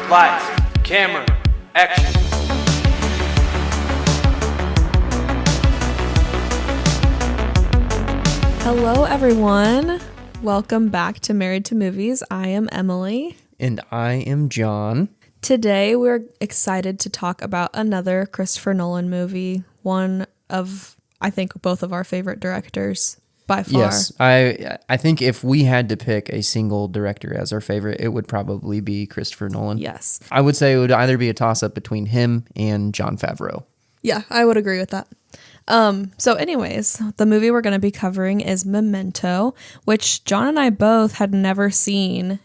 Lights, camera, action. Hello, everyone. Welcome back to Married to Movies. I am Emily. And I am Jon. Today, we're excited to talk about another Christopher Nolan movie. One of, I think, both of our favorite directors by far. Yes, I think if we had to pick a single director as our favorite, it would probably be Christopher Nolan. Yes. I would say it would either be a toss-up between him and Jon Favreau. Yeah, I would agree with that. So anyways, the movie we're going to be covering is Memento, which Jon and I both had never seen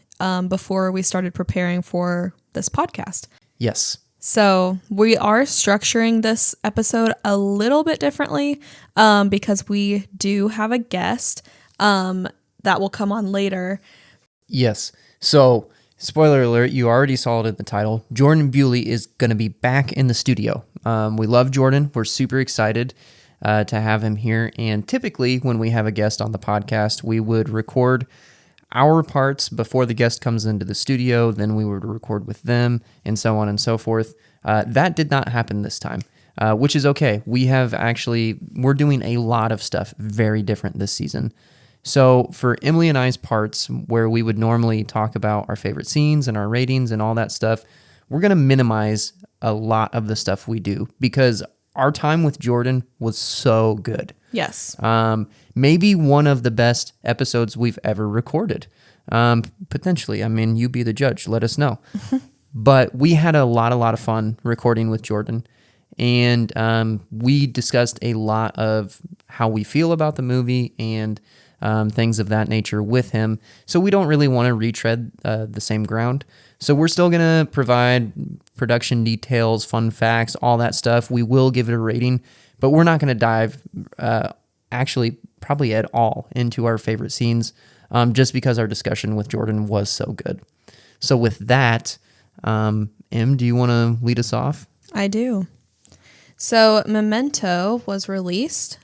before we started preparing for this podcast. Yes. So we are structuring this episode a little bit differently because we do have a guest that will come on later. Yes. So, spoiler alert, you already saw it in the title. Jorden Bewley is going to be back in the studio. We love Jorden. We're super excited to have him here. And typically when we have a guest on the podcast, we would record our parts before the guest comes into the studio, then we would record with them, and so on and so forth. That did not happen this time, which is okay. We're doing a lot of stuff very different this season. So for Emily and I's parts, where we would normally talk about our favorite scenes and our ratings and all that stuff, we're going to minimize a lot of the stuff we do because our time with Jorden was so good. Yes. Maybe one of the best episodes we've ever recorded. Potentially. I mean, you be the judge. Let us know. But we had a lot of fun recording with Jorden. And we discussed a lot of how we feel about the movie and things of that nature with him. So we don't really want to retread the same ground. So we're still going to provide production details, fun facts, all that stuff. We will give it a rating, but we're not going to dive actually probably at all into our favorite scenes just because our discussion with Jorden was so good. So with that, Em, do you want to lead us off? I do. So Memento was released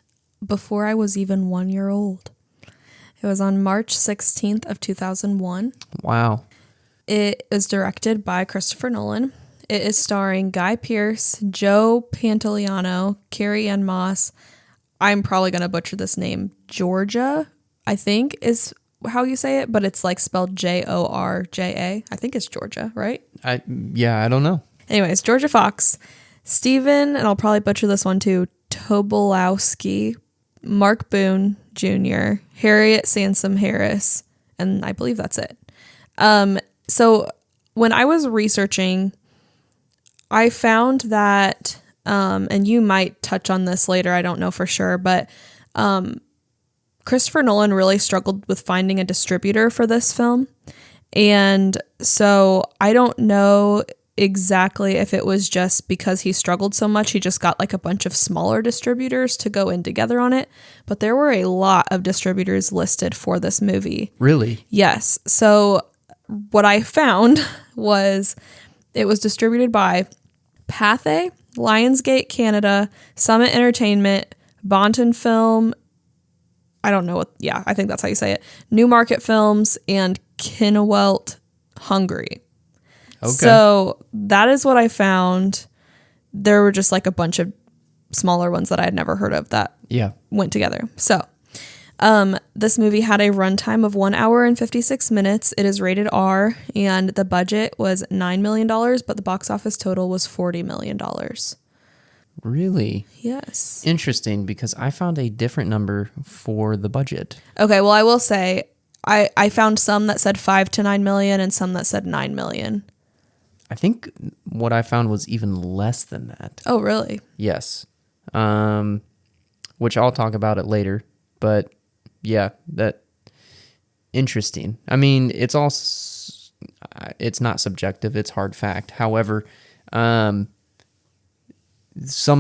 before I was even 1 year old. It was on March 16th of 2001. Wow. It is directed by Christopher Nolan. It is starring Guy Pearce, Joe Pantoliano, Carrie-Anne Moss. I'm probably going to butcher this name. Georgia, I think, is how you say it, but it's like spelled Georja. I think it's Georgia, right? I don't know. Anyways, Georgia Fox, Stephen, and I'll probably butcher this one too, Tobolowsky, Mark Boone Jr., Harriet Sansom Harris, and I believe that's it. So when I was researching, I found that, and you might touch on this later, I don't know for sure, but Christopher Nolan really struggled with finding a distributor for this film. And so I don't know exactly if it was just because he struggled so much, he just got like a bunch of smaller distributors to go in together on it. But there were a lot of distributors listed for this movie. Really? Yes. So what I found was it was distributed by Pathé, Lionsgate Canada, Summit Entertainment, Bonton Film, I don't know what, yeah, I think that's how you say it, Newmarket Films, and Kinewelt, Hungary. Okay. So that is what I found. There were just like a bunch of smaller ones that I had never heard of that went together. So this movie had a runtime of 1 hour and 56 minutes. It is rated R, and the budget was $9 million, but the box office total was $40 million. Really? Yes. Interesting, because I found a different number for the budget. Okay, well, I will say I found some that said 5 to 9 million and some that said 9 million. I think what I found was even less than that. Oh, really? Yes. Which I'll talk about it later, but yeah, that interesting. I mean, it's not subjective, it's hard fact. However, some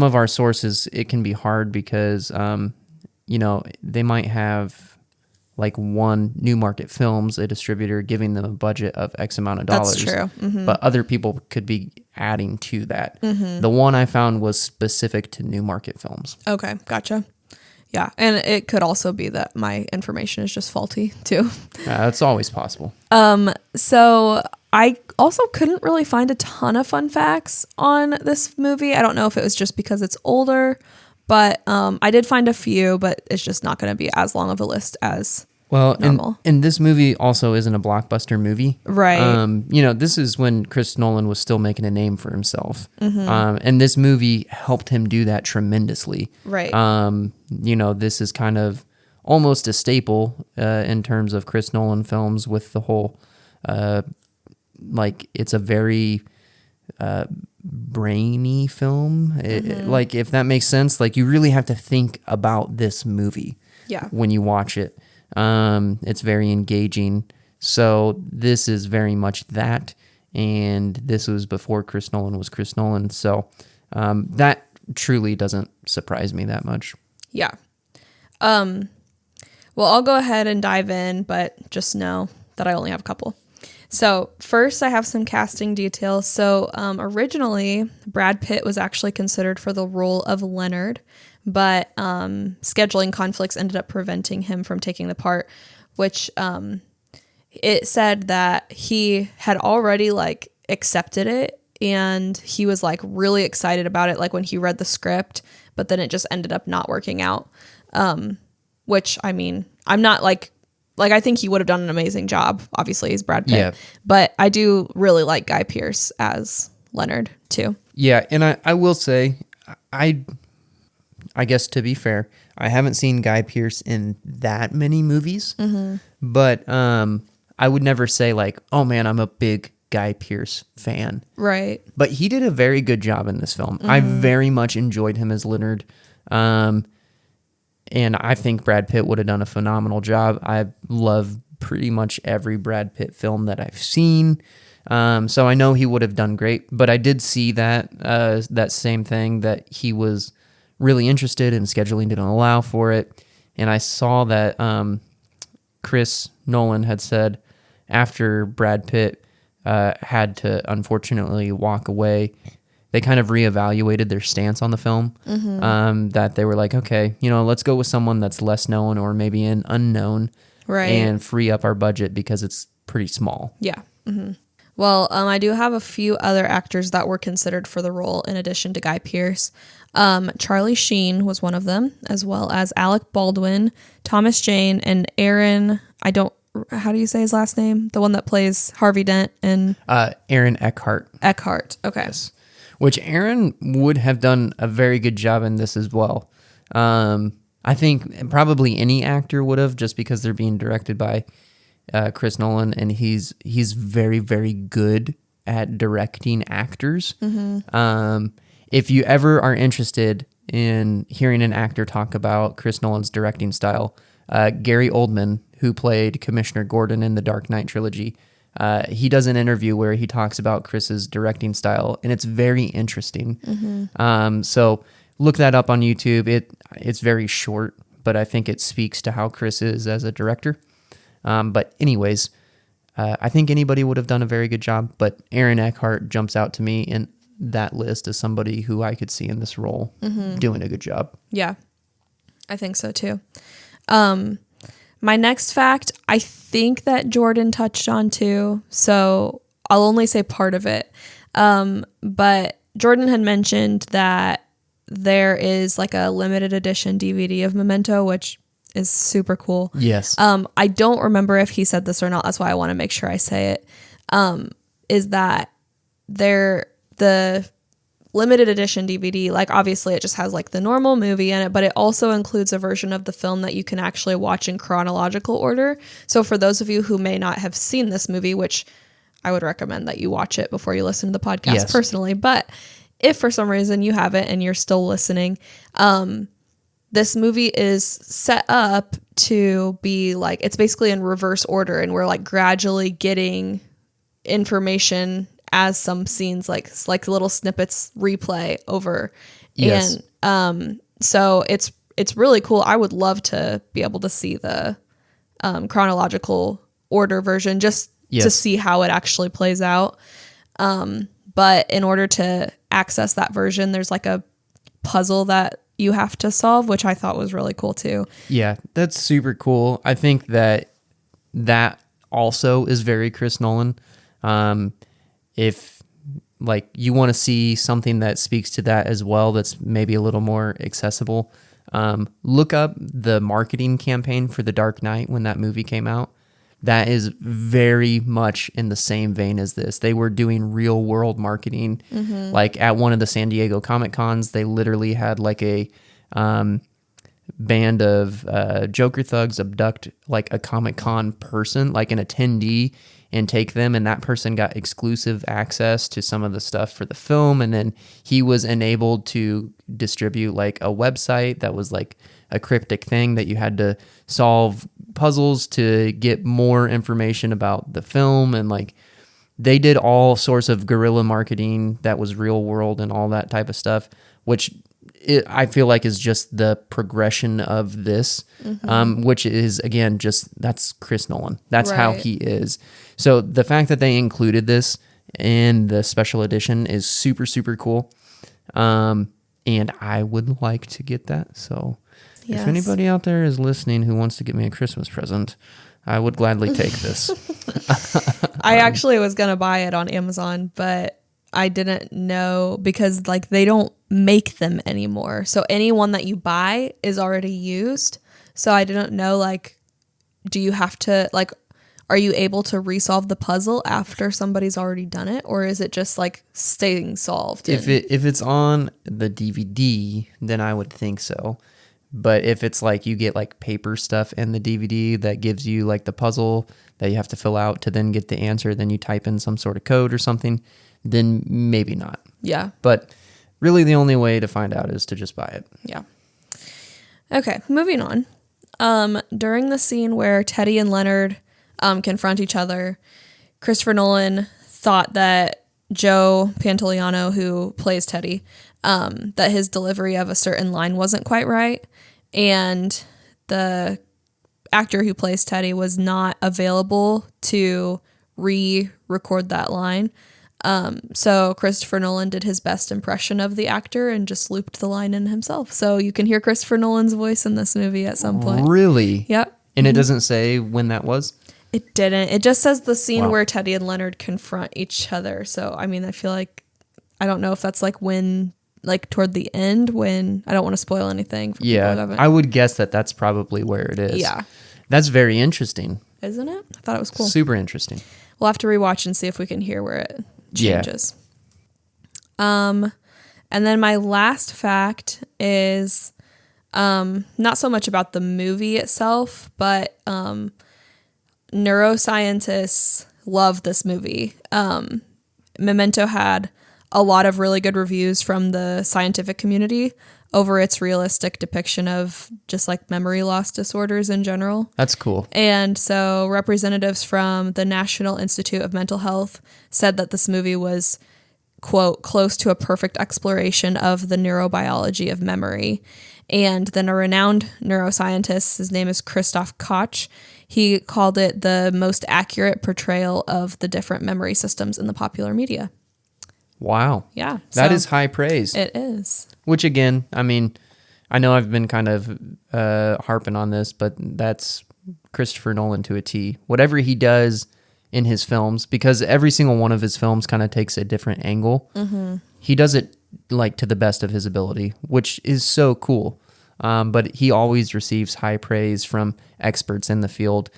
of our sources, it can be hard because, they might have like one Newmarket Films, a distributor, giving them a budget of X amount of dollars. That's true. Mm-hmm. But other people could be adding to that. Mm-hmm. The one I found was specific to Newmarket Films. Okay, gotcha. Yeah, and it could also be that my information is just faulty too. That's always possible. So I also couldn't really find a ton of fun facts on this movie. I don't know if it was just because it's older, but I did find a few, but it's just not going to be as long of a list as normal. And this movie also isn't a blockbuster movie. Right. This is when Chris Nolan was still making a name for himself. And this movie helped him do that tremendously. Right. This is kind of almost a staple in terms of Chris Nolan films with the whole, it's a very brainy film. Like, if that makes sense, like, you really have to think about this movie when you watch it. It's very engaging. So this is very much that. And this was before Chris Nolan was Chris Nolan. So that truly doesn't surprise me that much. Yeah. Well, I'll go ahead and dive in, but just know that I only have a couple. So first, I have some casting details. So originally, Brad Pitt was actually considered for the role of Leonard, but scheduling conflicts ended up preventing him from taking the part, which it said that he had already accepted it, and he was really excited about it when he read the script, but then it just ended up not working out. Which, I mean, I'm not I think he would have done an amazing job. Obviously, he's Brad Pitt, but I do really like Guy Pearce as Leonard too. Yeah, and I will say, I guess, to be fair, I haven't seen Guy Pearce in that many movies, but I would never say oh man, I'm a big Guy Pearce fan. Right. But he did a very good job in this film. I very much enjoyed him as Leonard. And I think Brad Pitt would have done a phenomenal job. I love pretty much every Brad Pitt film that I've seen. So I know he would have done great, but I did see that same thing, that he was really interested and scheduling didn't allow for it. And I saw that Chris Nolan had said after Brad Pitt had to unfortunately walk away, they kind of reevaluated their stance on the film, that they were like, okay, let's go with someone that's less known or maybe an unknown, right, and free up our budget because it's pretty small. Yeah. Well, I do have a few other actors that were considered for the role in addition to Guy Pearce. Charlie Sheen was one of them, as well as Alec Baldwin, Thomas Jane, and Aaron, how do you say his last name? The one that plays Harvey Dent and Aaron Eckhart. Eckhart. Okay. Yes. Which Aaron would have done a very good job in this as well. I think probably any actor would have, just because they're being directed by Chris Nolan, and he's very, very good at directing actors. If you ever are interested in hearing an actor talk about Chris Nolan's directing style, Gary Oldman, who played Commissioner Gordon in the Dark Knight trilogy, he does an interview where he talks about Chris's directing style, and it's very interesting. So look that up on YouTube. It's very short, but I think it speaks to how Chris is as a director. But anyways, I think anybody would have done a very good job, but Aaron Eckhart jumps out to me in that list as somebody who I could see in this role doing a good job. Yeah, I think so too. My next fact, I think that Jorden touched on too, so I'll only say part of it. But Jorden had mentioned that there is a limited edition DVD of Memento, which is super cool. Yes. I don't remember if he said this or not. That's why I want to make sure I say it. Is that the limited edition DVD, obviously it just has the normal movie in it, but it also includes a version of the film that you can actually watch in chronological order. So for those of you who may not have seen this movie, which I would recommend that you watch it before you listen to the podcast personally, but if for some reason you haven't and you're still listening, this movie is set up to be it's basically in reverse order, and we're gradually getting information as some scenes little snippets replay over. Yes. And so it's really cool. I would love to be able to see the chronological order version just to see how it actually plays out. But in order to access that version, there's a puzzle that you have to solve, which I thought was really cool too. Yeah, that's super cool. I think that also is very Chris Nolan. If like you want to see something that speaks to that as well, that's maybe a little more accessible, look up the marketing campaign for The Dark Knight when that movie came out. That is very much in the same vein as this. They were doing real world marketing. Like at one of the San Diego Comic Cons, they literally had like a band of Joker thugs abduct like a Comic Con person, like an attendee, and take them, and that person got exclusive access to some of the stuff for the film, and then he was enabled to distribute like a website that was like a cryptic thing that you had to solve puzzles to get more information about the film, and like they did all sorts of guerrilla marketing that was real world and all that type of stuff, which I feel like is just the progression of this, which is, again, just that's Chris Nolan. That's how he is. So the fact that they included this in the special edition is super, super cool. And I would like to get that. So if anybody out there is listening who wants to get me a Christmas present, I would gladly take this. I actually was going to buy it on Amazon, but I didn't know because like they don't make them anymore. So anyone that you buy is already used. So I didn't know, like, do you have to, like, are you able to resolve the puzzle after somebody's already done it? Or is it just like staying solved? If it's on the DVD, then I would think so. But if it's like you get like paper stuff in the DVD that gives you like the puzzle that you have to fill out to then get the answer, then you type in some sort of code or something, then maybe not. Yeah. But really the only way to find out is to just buy it. Yeah. Okay, moving on. During the scene where Teddy and Leonard confront each other, Christopher Nolan thought that Joe Pantoliano, who plays Teddy, that his delivery of a certain line wasn't quite right, and the actor who plays Teddy was not available to re-record that line. So Christopher Nolan did his best impression of the actor and just looped the line in himself. So you can hear Christopher Nolan's voice in this movie at some point. Really? Yep. And it doesn't say when that was? It didn't. It just says the scene where Teddy and Leonard confront each other. So, I mean, I feel like, I don't know if that's like when, like toward the end when, I don't want to spoil anything. For people who haven't. I would guess that that's probably where it is. Yeah. That's very interesting. Isn't it? I thought it was cool. Super interesting. We'll have to rewatch and see if we can hear where it changes. And then my last fact is not so much about the movie itself, but neuroscientists love this movie. Memento had a lot of really good reviews from the scientific community over its realistic depiction of just like memory loss disorders in general. That's cool. And so representatives from the National Institute of Mental Health said that this movie was, quote, close to a perfect exploration of the neurobiology of memory. And then a renowned neuroscientist, his name is Christoph Koch, he called it the most accurate portrayal of the different memory systems in the popular media. Wow. Yeah. That is high praise. It is. Which again, I mean, I know I've been kind of harping on this, but that's Christopher Nolan to a T. Whatever he does in his films, because every single one of his films kind of takes a different angle, he does it like to the best of his ability, which is so cool. But he always receives high praise from experts in the field.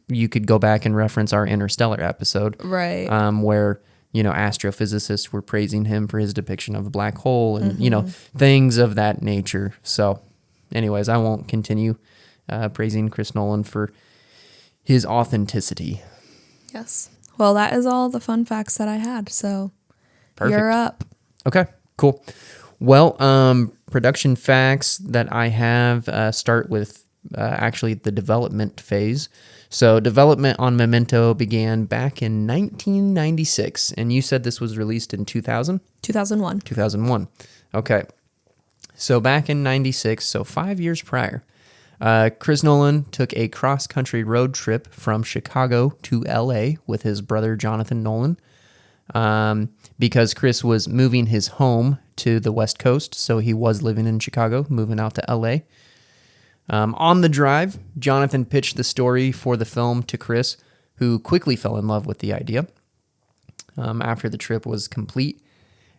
You could go back and reference our Interstellar episode, right? Where, you know, astrophysicists were praising him for his depiction of a black hole and, you know, things of that nature. So anyways, I won't continue praising Chris Nolan for his authenticity. Yes. Well, that is all the fun facts that I had. So Perfect. You're up. Okay, cool. Well, production facts that I have start with actually the development phase. So development on Memento began back in 1996, and you said this was released in 2000? 2001. 2001. Okay. So back in 96, so 5 years prior, Chris Nolan took a cross-country road trip from Chicago to LA with his brother Jonathan Nolan. because Chris was moving his home to the West Coast, so he was living in Chicago, moving out to LA. On the drive, Jonathan pitched the story for the film to Chris, who quickly fell in love with the idea. After the trip was complete,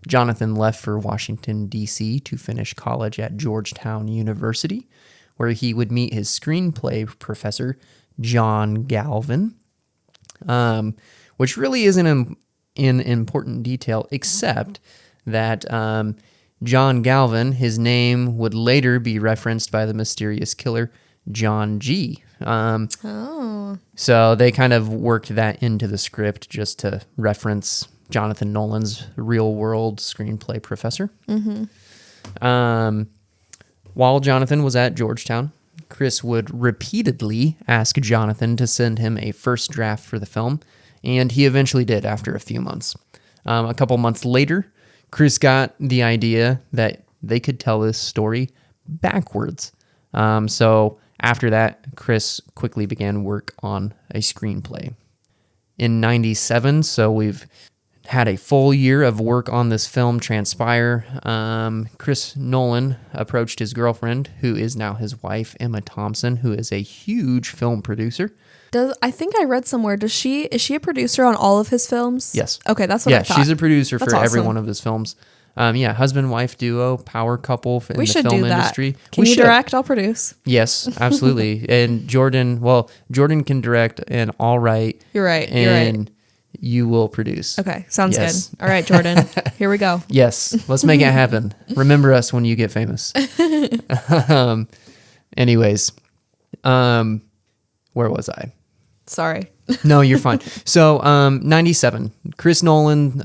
Jonathan left for Washington, D.C. to finish college at Georgetown University, where he would meet his screenplay professor, John Galvin, which really isn't an important detail, except that John Galvin, his name would later be referenced by the mysterious killer, John G. So they kind of worked that into the script just to reference Jonathan Nolan's real-world screenplay professor. While Jonathan was at Georgetown, Chris would repeatedly ask Jonathan to send him a first draft for the film, and he eventually did after a few months. A couple months later, Chris got the idea that they could tell this story backwards. So after that, Chris quickly began work on a screenplay. In 97, so we've had a full year of work on this film transpire. Chris Nolan approached his girlfriend, who is now his wife, Emma Thompson, who is a huge film producer. I think I read somewhere, is she a producer on all of his films? Yes. Okay, that's what I thought. Yeah, she's a producer That's for every awesome. one of his films. Husband-wife duo, power couple in We the should film do that. industry. Can We you should. direct? I'll produce. Yes, absolutely. And Jordan can direct and I'll write. You're right. And you will produce. Okay, sounds Yes. good. All right, Jordan, here we go. Yes, let's make it happen. Remember us when you get famous. Anyways, where was I? Sorry. No, you're fine. So, 97, Chris Nolan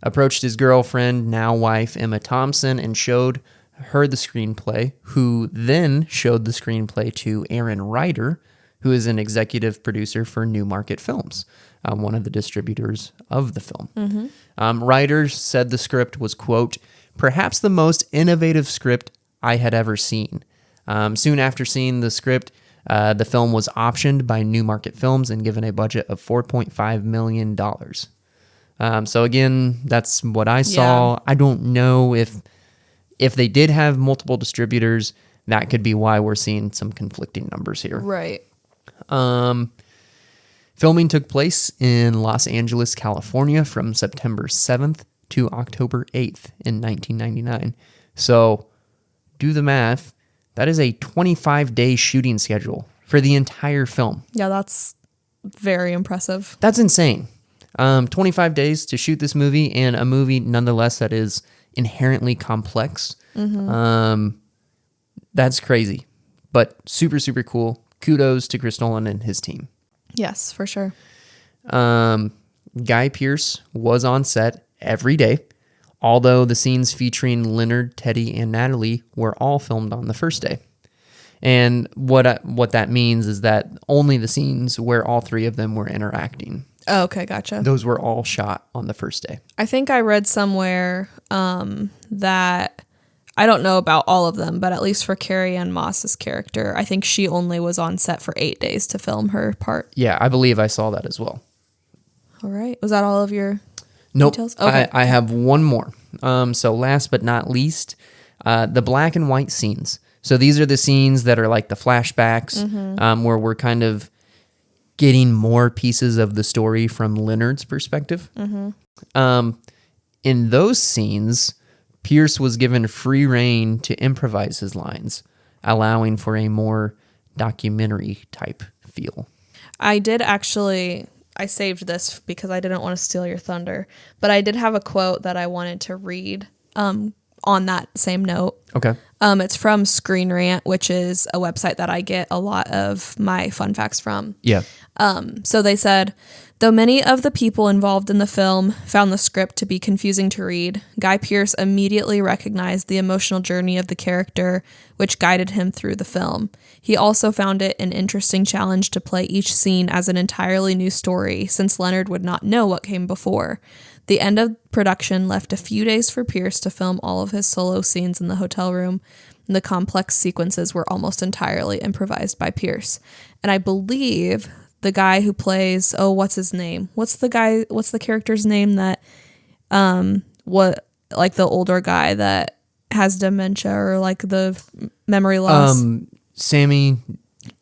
approached his girlfriend, now wife, Emma Thompson, and showed her the screenplay, who then showed the screenplay to Aaron Ryder, who is an executive producer for Newmarket Films, one of the distributors of the film. Ryder said the script was, quote, perhaps the most innovative script I had ever seen. Soon after seeing the script, the film was optioned by Newmarket Films and given a budget of $4.5 million. So again, that's what I saw. Yeah. I don't know if they did have multiple distributors. That could be why we're seeing some conflicting numbers here. Right. Filming took place in Los Angeles, California from September 7th to October 8th in 1999. So do the math. That is a 25-day shooting schedule for the entire film. Yeah, that's very impressive. That's insane. 25 days to shoot this movie, and a movie nonetheless that is inherently complex. That's crazy, but super, super cool. Kudos to Chris Nolan and his team. Yes, for sure. Guy Pearce was on set every day, although the scenes featuring Leonard, Teddy, and Natalie were all filmed on the first day. And what that means is that only the scenes where all three of them were interacting, Oh, okay, gotcha. those were all shot on the first day. I think I read somewhere that I don't know about all of them, but at least for Carrie-Anne Moss's character, I think she only was on set for 8 days to film her part. Yeah, I believe I saw that as well. All right. Was that all of your Nope. details? Okay. I have one more. So last but not least, the black and white scenes. So these are the scenes that are like the flashbacks, where we're kind of getting more pieces of the story from Leonard's perspective. In those scenes, Pierce was given free rein to improvise his lines, allowing for a more documentary type feel. I did actually, I saved this because I didn't want to steal your thunder, but I did have a quote that I wanted to read on that same note. Okay. It's from Screen Rant, which is a website that I get a lot of my fun facts from. Yeah. So they said, though many of the people involved in the film found the script to be confusing to read, Guy Pearce immediately recognized the emotional journey of the character, which guided him through the film. He also found it an interesting challenge to play each scene as an entirely new story, since Leonard would not know what came before. The end of production left a few days for Pearce to film all of his solo scenes in the hotel room. And the complex sequences were almost entirely improvised by Pearce. And I believe the guy who plays, what's his name? What's the character's name that, like the older guy that has dementia or like the memory loss? Sammy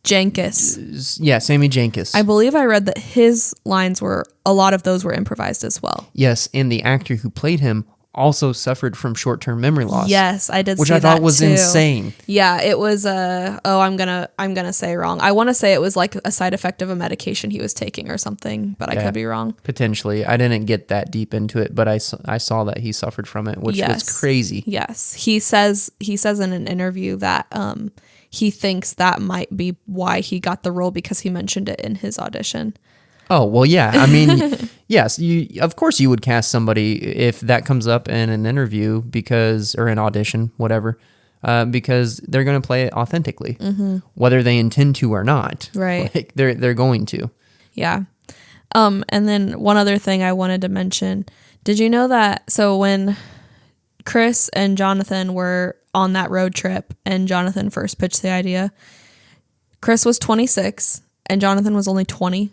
Jenkins. Yeah, Sammy Jenkins. I believe I read that his lines a lot of those were improvised as well. Yes, and the actor who played him also suffered from short-term memory loss. Yes, I did. Which see I thought that was too. insane. Yeah, it was I'm gonna say it wrong. I want to say it was like a side effect of a medication he was taking or something, but I could be wrong. Potentially. I didn't get that deep into it, but I saw that he suffered from it, which was crazy. Yes. He says in an interview that he thinks that might be why he got the role because he mentioned it in his audition. Oh, well, yeah. I mean, yes, of course you would cast somebody if that comes up in an interview or an audition, whatever, because they're going to play it authentically, whether they intend to or not. Right. Like, they're going to. Yeah. And then one other thing I wanted to mention. Did you know that, so when Chris and Jonathan were on that road trip and Jonathan first pitched the idea, Chris was 26 and Jonathan was only 20.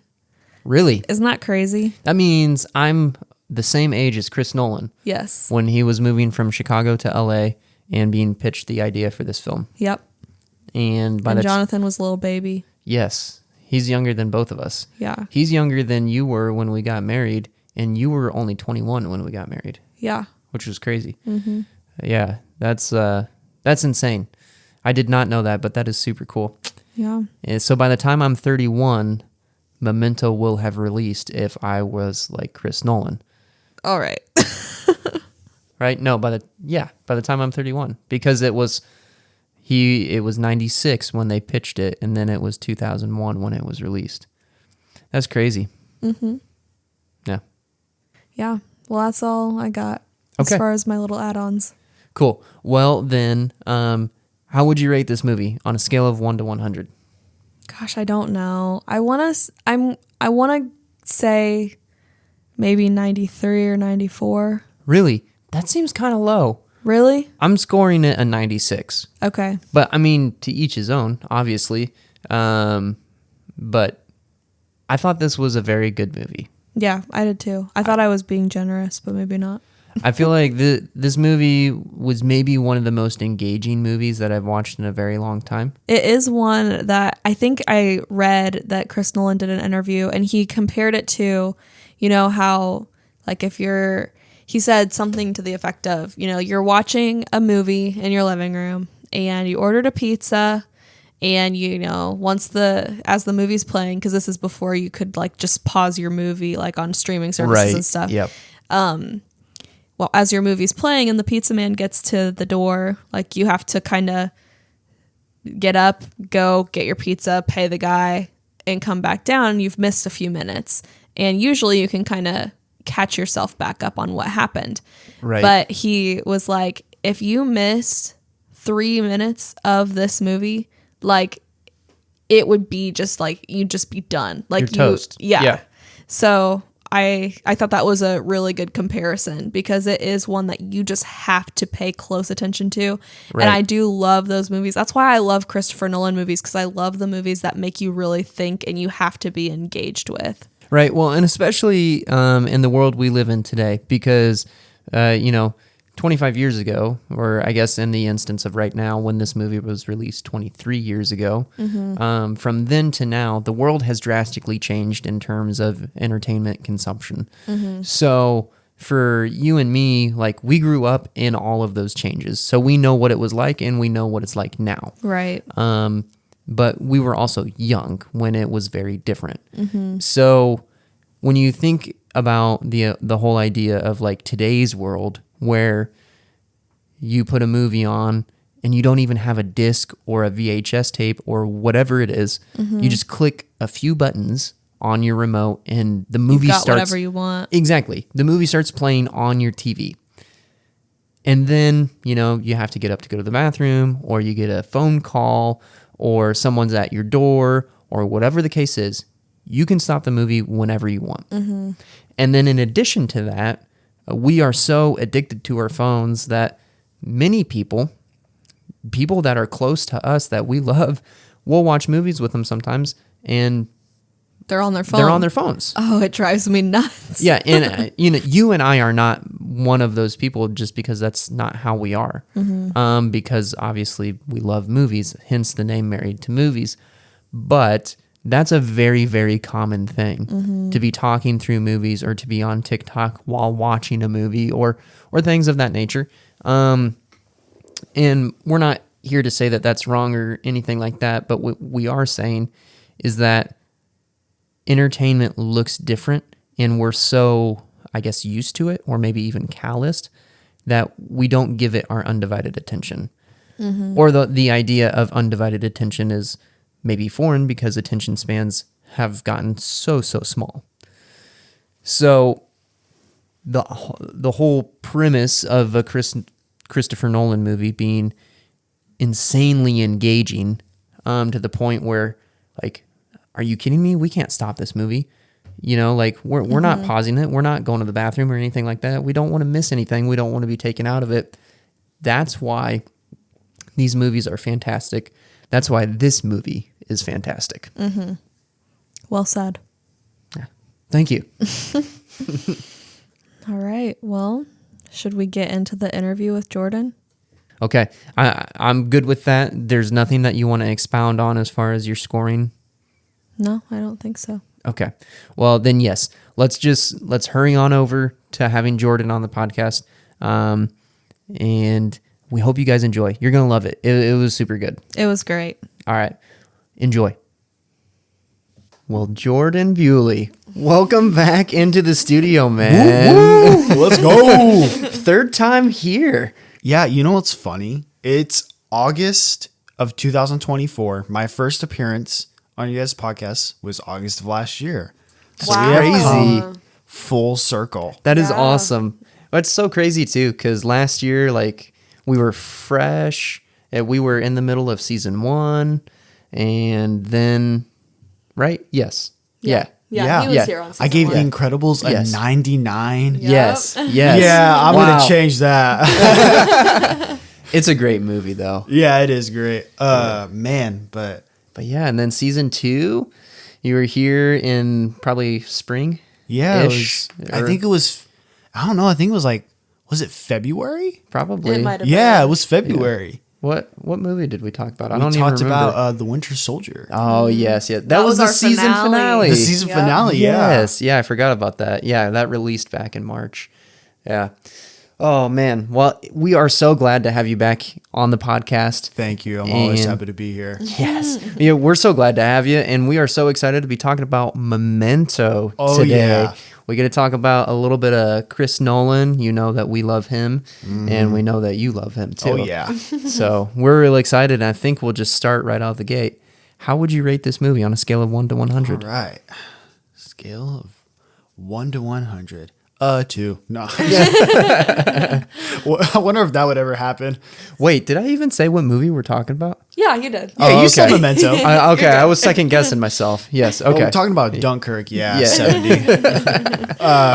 Really? Isn't that crazy? That means I'm the same age as Chris Nolan. Yes. When he was moving from Chicago to LA and being pitched the idea for this film. Yep. And Jonathan was a little baby. Yes. He's younger than both of us. Yeah. He's younger than you were when we got married, and you were only 21 when we got married. Yeah. Which was crazy. Mm-hmm. Yeah, that's insane. I did not know that, but that is super cool. Yeah. And so by the time I'm 31, Memento will have released if I was like Chris Nolan. All right. Right? No, by the time I'm 31, because it was 96 when they pitched it, and then it was 2001 when it was released. That's crazy. Mm-hmm. Yeah. Yeah. Well, that's all I got as far as my little add-ons. Cool. Well, then, how would you rate this movie on a scale of 1 to 100? Gosh, I don't know. I want to say maybe 93 or 94. Really? That seems kind of low. Really? I'm scoring it a 96. Okay. But I mean, to each his own, obviously. But I thought this was a very good movie. Yeah, I did too. I thought I was being generous, but maybe not. I feel like this movie was maybe one of the most engaging movies that I've watched in a very long time. It is one that I think I read that Chris Nolan did an interview and he compared it to, how like he said something to the effect of, you're watching a movie in your living room and you ordered a pizza and, as the movie's playing, because this is before you could like just pause your movie like on streaming services and stuff. Yep. Well, as your movie's playing and the pizza man gets to the door, like you have to kind of get up, go get your pizza, pay the guy, and come back down. You've missed a few minutes. And usually you can kind of catch yourself back up on what happened. Right. But he was like, if you missed 3 minutes of this movie, like it would be just like, you'd just be done. Like you're toast. Yeah. So I thought that was a really good comparison because it is one that you just have to pay close attention to. Right. And I do love those movies. That's why I love Christopher Nolan movies, because I love the movies that make you really think and you have to be engaged with. Right. Well, and especially in the world we live in today, because, 25 years ago, or I guess in the instance of right now, when this movie was released 23 years ago, from then to now, the world has drastically changed in terms of entertainment consumption. So for you and me, like we grew up in all of those changes. So we know what it was like and we know what it's like now. Right. But we were also young when it was very different. So when you think about the whole idea of like today's world, where you put a movie on and you don't even have a disc or a VHS tape or whatever it is, you just click a few buttons on your remote and the movie You've got starts. Whatever you want. Exactly. The movie starts playing on your TV. And then, you have to get up to go to the bathroom, or you get a phone call, or someone's at your door, or whatever the case is. You can stop the movie whenever you want. And then in addition to that, we are so addicted to our phones that many people that are close to us that we love, we'll watch movies with them sometimes, and They're on their phone. They're on their phones. Oh, it drives me nuts. Yeah, and you and I are not one of those people just because that's not how we are. Because obviously we love movies, hence the name Married to Movies. But that's a very, very common thing to be talking through movies or to be on TikTok while watching a movie or things of that nature. And we're not here to say that that's wrong or anything like that, but what we are saying is that entertainment looks different, and we're so, I guess, used to it, or maybe even calloused, that we don't give it our undivided attention. Or the idea of undivided attention is maybe foreign because attention spans have gotten so small. So the whole premise of a Christopher Nolan movie being insanely engaging to the point where, like, are you kidding me? We can't stop this movie. Like we're not pausing it. We're not going to the bathroom or anything like that. We don't want to miss anything. We don't want to be taken out of it. That's why these movies are fantastic. That's why this movie is fantastic. Well said. Yeah. Thank you. All right. Well, should we get into the interview with Jorden? Okay. I'm good with that. There's nothing that you want to expound on as far as your scoring? No, I don't think so. Okay. Well, then yes. Let's hurry on over to having Jorden on the podcast. And we hope you guys enjoy. You're going to love it. It was super good. It was great. All right. Enjoy. Well, Jorden Bewley, welcome back into the studio, man. Woo, woo. Let's go. Third time here. Yeah, you know what's funny? It's August of 2024. My first appearance on you guys' podcast was August of last year. So Wow. we have Crazy. come full circle. That is Yeah. awesome. It's so crazy, too, because last year, like, we were fresh. We were in the middle of season 1. And then, right? Yes. Yeah. Yeah, he was Yeah. here on season I gave one. The Incredibles Yes. a 99. Yeah. Yes. Yes. Yeah, I'm Wow. going to change that. It's a great movie, though. Yeah, it is great. Man, but But yeah, and then season 2, you were here in probably spring. yeah, Ish, I think it was, I don't know. I think it was like, was it February? Probably. It might have Yeah, been. it was February. What movie did we talk about? I We don't talked even remember. about The Winter Soldier. Oh yes, yeah. That was was the our season finale. finale. The season Yeah. finale, yeah. Yes, yeah. I forgot about that. Yeah, that released back in March. Yeah. Oh man. Well, we are so glad to have you back on the podcast. Thank you. I'm always And- happy to be here. Yes. Yeah, we're so glad to have you, and we are so excited to be talking about Memento Oh, today. yeah. We get to talk about a little bit of Chris Nolan. You know that we love him, and we know that you love him too. Oh, yeah. So we're really excited, and I think we'll just start right out the gate. How would you rate this movie on a scale of 1 to 100? All right. Scale of 1 to 100. 2. No. Well, I wonder if that would ever happen. Wait, did I even say what movie we're talking about? Yeah, you did. Yeah, Oh, you said okay. Memento. I was second guessing myself. Yes. Oh, Okay. we're talking about Dunkirk. Yeah, Yeah. 70.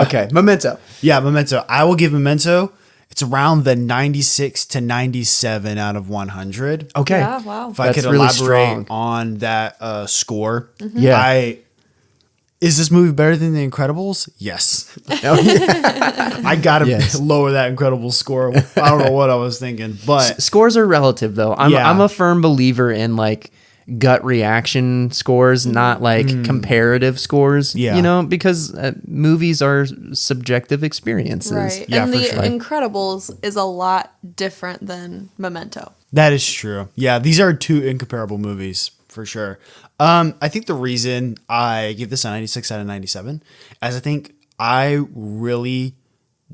Okay. Memento. Yeah, Memento. I will give Memento. It's around the 96 to 97 out of 100. Okay. Yeah, wow. If I That's could really elaborate strong. on that score. Yeah. Is this movie better than The Incredibles? Yes. Oh, yeah. I got to Yes. lower that Incredibles score. I don't know what I was thinking, but Scores are relative, though. Yeah. I'm a firm believer in like gut reaction scores, not like comparative scores. Yeah. You know, because movies are subjective experiences. Right. Yeah, and for The sure. Incredibles is a lot different than Memento. that is true. Yeah, these are two incomparable movies for sure. I think the reason I give this a 96 out of 97 is I think I really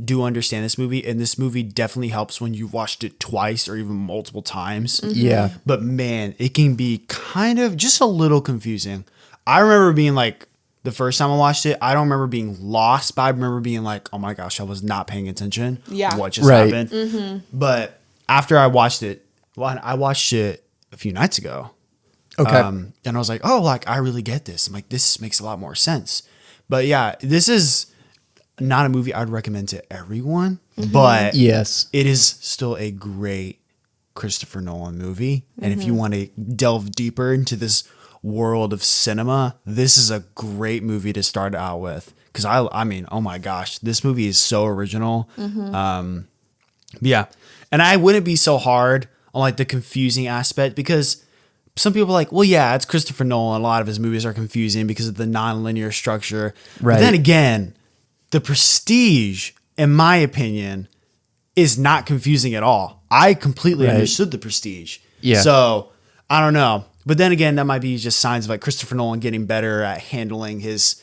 do understand this movie, and this movie definitely helps when you watched it twice or even multiple times. Yeah. But man, it can be kind of just a little confusing. I remember being like, the first time I watched it, I don't remember being lost, but I remember being like, oh my gosh, I was not paying attention. Yeah. What just Right. happened? But after I watched it, I watched it a few nights ago. Okay. And I was like, oh, like, I really get this. I'm like, this makes a lot more sense. But yeah, this is not a movie I'd recommend to everyone, but Yes. it is still a great Christopher Nolan movie. And if you want to delve deeper into this world of cinema, this is a great movie to start out with. Because I mean, oh my gosh, this movie is so original. Yeah. And I wouldn't be so hard on like the confusing aspect, because some people are like, well, yeah, it's Christopher Nolan. A lot of his movies are confusing because of the non-linear structure. Right. But then again, The Prestige, in my opinion, is not confusing at all. I completely understood The Prestige. Yeah. So I don't know. But then again, that might be just signs of like Christopher Nolan getting better at handling his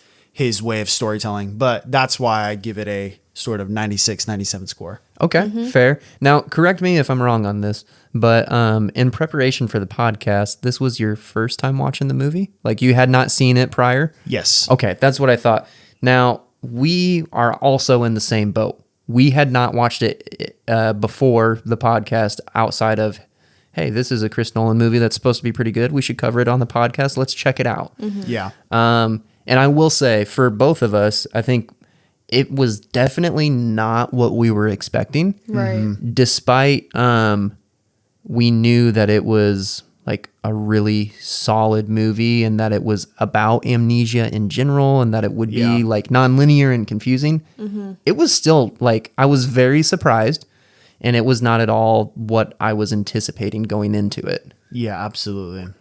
way of storytelling. But that's why I give it a sort of 96, 97 score. Okay, fair. Now, correct me if I'm wrong on this, but in preparation for the podcast, this was your first time watching the movie? Like you had not seen it prior? Yes. Okay, that's what I thought. Now, we are also in the same boat. We had not watched it before the podcast outside of, hey, this is a Chris Nolan movie that's supposed to be pretty good. We should cover it on the podcast. Let's check it out. Yeah. And I will say, for both of us, I think it was definitely not what we were expecting. Right. Despite we knew that it was like a really solid movie and that it was about amnesia in general and that it would be like nonlinear and confusing. It was still like, I was very surprised, and it was not at all what I was anticipating going into it. Yeah, absolutely.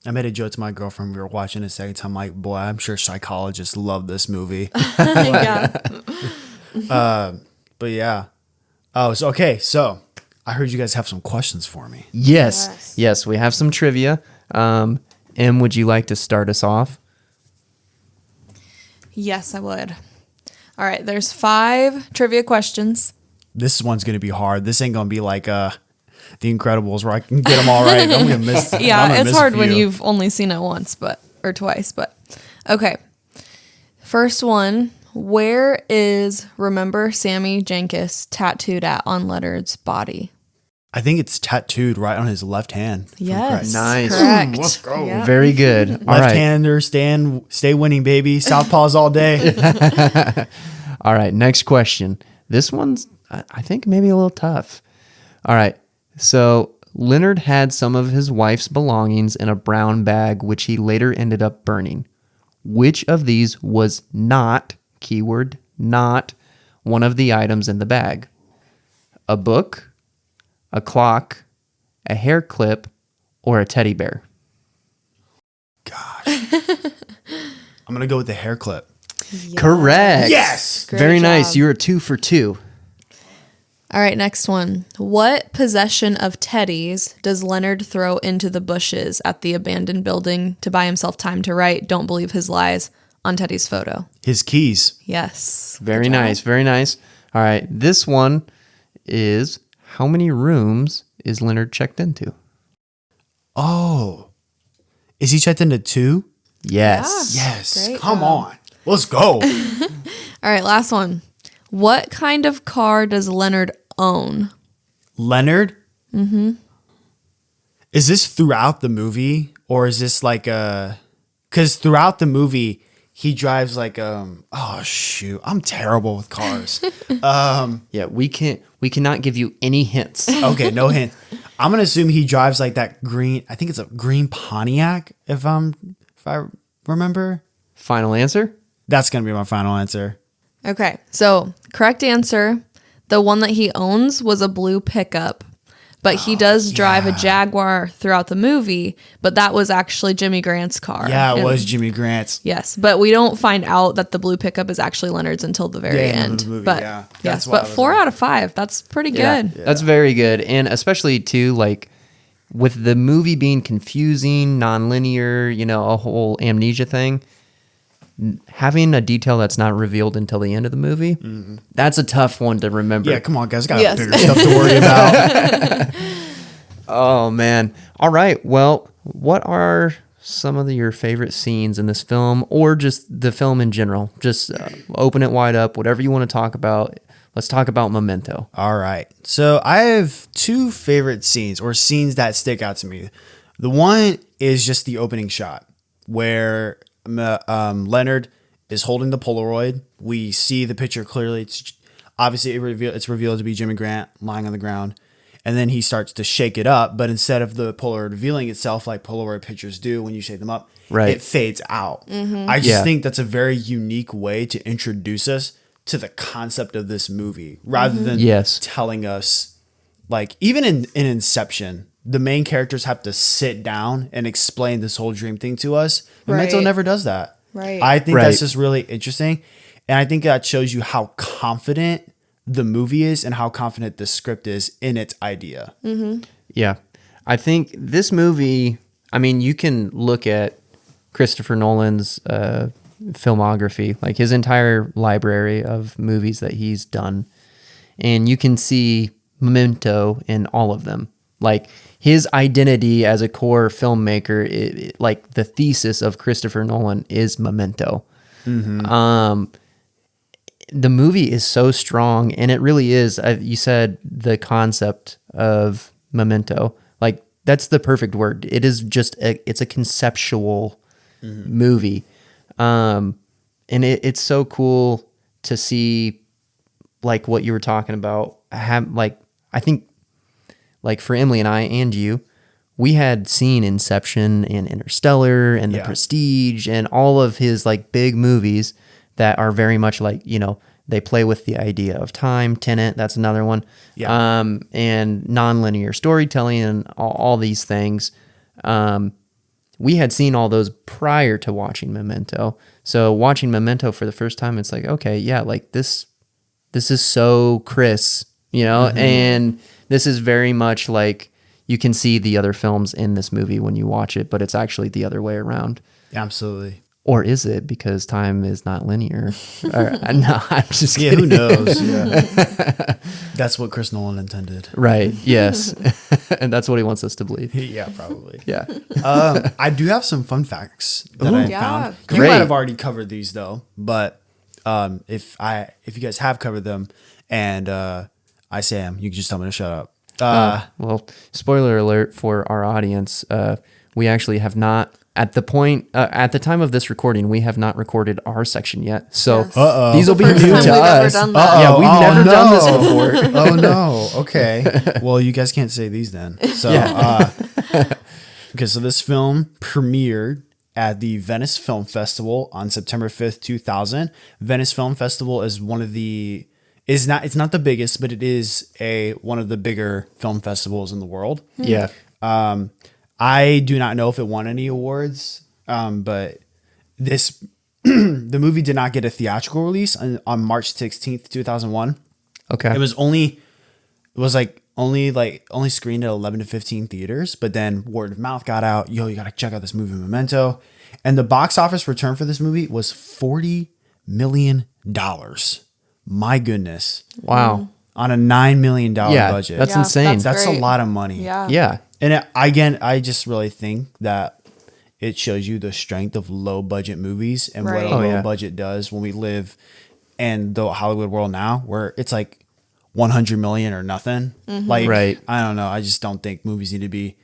I made a joke to my girlfriend. We were watching it a second time. Like, boy, I'm sure psychologists love this movie. Yeah. But yeah. Oh, so okay. So I heard you guys have some questions for me. Yes, we have some trivia. Em, would you like to start us off? Yes, I would. All right. There's 5 trivia questions. This one's going to be hard. This ain't going to be like The Incredibles where I can get them all right. I'm going to miss. Yeah, it's hard when you've only seen it once, or twice. But okay. First one. Where is Remember Sammy Jenkins tattooed at on Leonard's body? I think it's tattooed right on his left hand. Yes. Nice. Correct. Let's go. Yeah. Very good. All right. Left-hander, stay winning, baby. Southpaws all day. All right, next question. This one's, I think, maybe a little tough. All right, so Leonard had some of his wife's belongings in a brown bag, which he later ended up burning. Which of these was not, keyword, not, one of the items in the bag? A book, a clock, a hair clip, or a teddy bear? Gosh. I'm going to go with the hair clip. Yes. Correct. Yes. Great Very nice. job. You were 2 for 2. All right, next one. What possession of Teddy's does Leonard throw into the bushes at the abandoned building to buy himself time to write "Don't Believe His Lies" on Teddy's photo? His keys. Yes. Very nice. Very nice. All right. This one is, how many rooms is Leonard checked into? Oh. Is he checked into 2? Yes. Yes. Great Come job. on. Let's go. All right, last one. What kind of car does Leonard own? Leonard? Mm-hmm. Is this throughout the movie, or is this like a... Because throughout the movie, he drives like... Oh, shoot. I'm terrible with cars. Yeah, we cannot give you any hints. Okay, no hint. I'm going to assume he drives like that green... I think it's a green Pontiac, if I remember. Final answer? That's going to be my final answer. Okay, so correct answer. The one that he owns was a blue pickup, but he does drive a Jaguar throughout the movie, but that was actually Jimmy Grant's car. Yeah, it And- was Jimmy Grant's. Yes, but we don't find out that the blue pickup is actually Leonard's until the very Yeah, in the end. movie, but yeah. yes, That's why I but was 4 like- out of 5. That's pretty Yeah, good. that's very good. And especially, too, like, with the movie being confusing, non-linear, a whole amnesia thing, having a detail that's not revealed until the end of the movie, that's a tough one to remember. Yeah, come on, guys. Got Yes. bigger stuff to worry about. Oh, man. All right. Well, what are some of your favorite scenes in this film, or just the film in general? Just open it wide up, whatever you want to talk about. Let's talk about Memento. All right. So I have 2 favorite scenes, or scenes that stick out to me. The one is just the opening shot where Leonard is holding the Polaroid. We see the picture clearly. It's obviously it's revealed to be Jimmy Grant lying on the ground. And then he starts to shake it up, but instead of the Polaroid revealing itself like Polaroid pictures do when you shake them up, Right. it fades out. I just think that's a very unique way to introduce us to the concept of this movie rather than Yes. telling us, like, even in Inception, the main characters have to sit down and explain this whole dream thing to us. Memento Right. never does that. Right. I think Right. that's just really interesting. And I think that shows you how confident the movie is and how confident the script is in its idea. Yeah. I think this movie, I mean, you can look at Christopher Nolan's filmography, like his entire library of movies that he's done, and you can see Memento in all of them. Like his identity as a core filmmaker, like the thesis of Christopher Nolan is Memento. The movie is so strong, and it really is. You said the concept of Memento, like that's the perfect word. It is just it's a conceptual movie, and it's so cool to see, like what you were talking about. I think, like for Emily and I and you, we had seen Inception and Interstellar and The Yeah. Prestige and all of his like big movies that are very much like, they play with the idea of time. Tenet, that's another one. Yeah. And nonlinear storytelling and all these things. We had seen all those prior to watching Memento. So watching Memento for the first time, it's like, okay, yeah, like this is so Chris, and this is very much like you can see the other films in this movie when you watch it, but it's actually the other way around. Absolutely. Or is it, because time is not linear? No, I'm just Yeah, kidding. who knows? Yeah. That's what Chris Nolan intended. Right, yes. And that's what he wants us to believe. Yeah, probably. Yeah. I do have some fun facts that I Yeah, found. You great. might have already covered these though, but if you guys have covered them and I say them, you can just tell me to shut up. Well, spoiler alert for our audience. We actually have not, at the time of this recording, we have not recorded our section yet. So Yes. these will be First new time to we've ever us. done that. Yeah, we've never done this no. before. Oh no. Okay. Well, you guys can't say these then. So, okay. So this film premiered at the Venice Film Festival on September 5th, 2000. Venice Film Festival is it's not the biggest, but it is one of the bigger film festivals in the world. Yeah. I do not know if it won any awards, but the movie did not get a theatrical release on March 16th, 2001. Okay. It was only screened at 11 to 15 theaters, but then word of mouth got out. Yo, you got to check out this movie Memento. And the box office return for this movie was $40 million. My goodness. Wow. On a $9 million budget. That's Yeah, insane. That's a great. lot of money. Yeah. Yeah. And I just really think that it shows you the strength of low budget movies and Right. what a Oh, low yeah. budget does when we live in the Hollywood world now, where it's like 100 million or nothing. Like, Right. I don't know. I just don't think movies need to be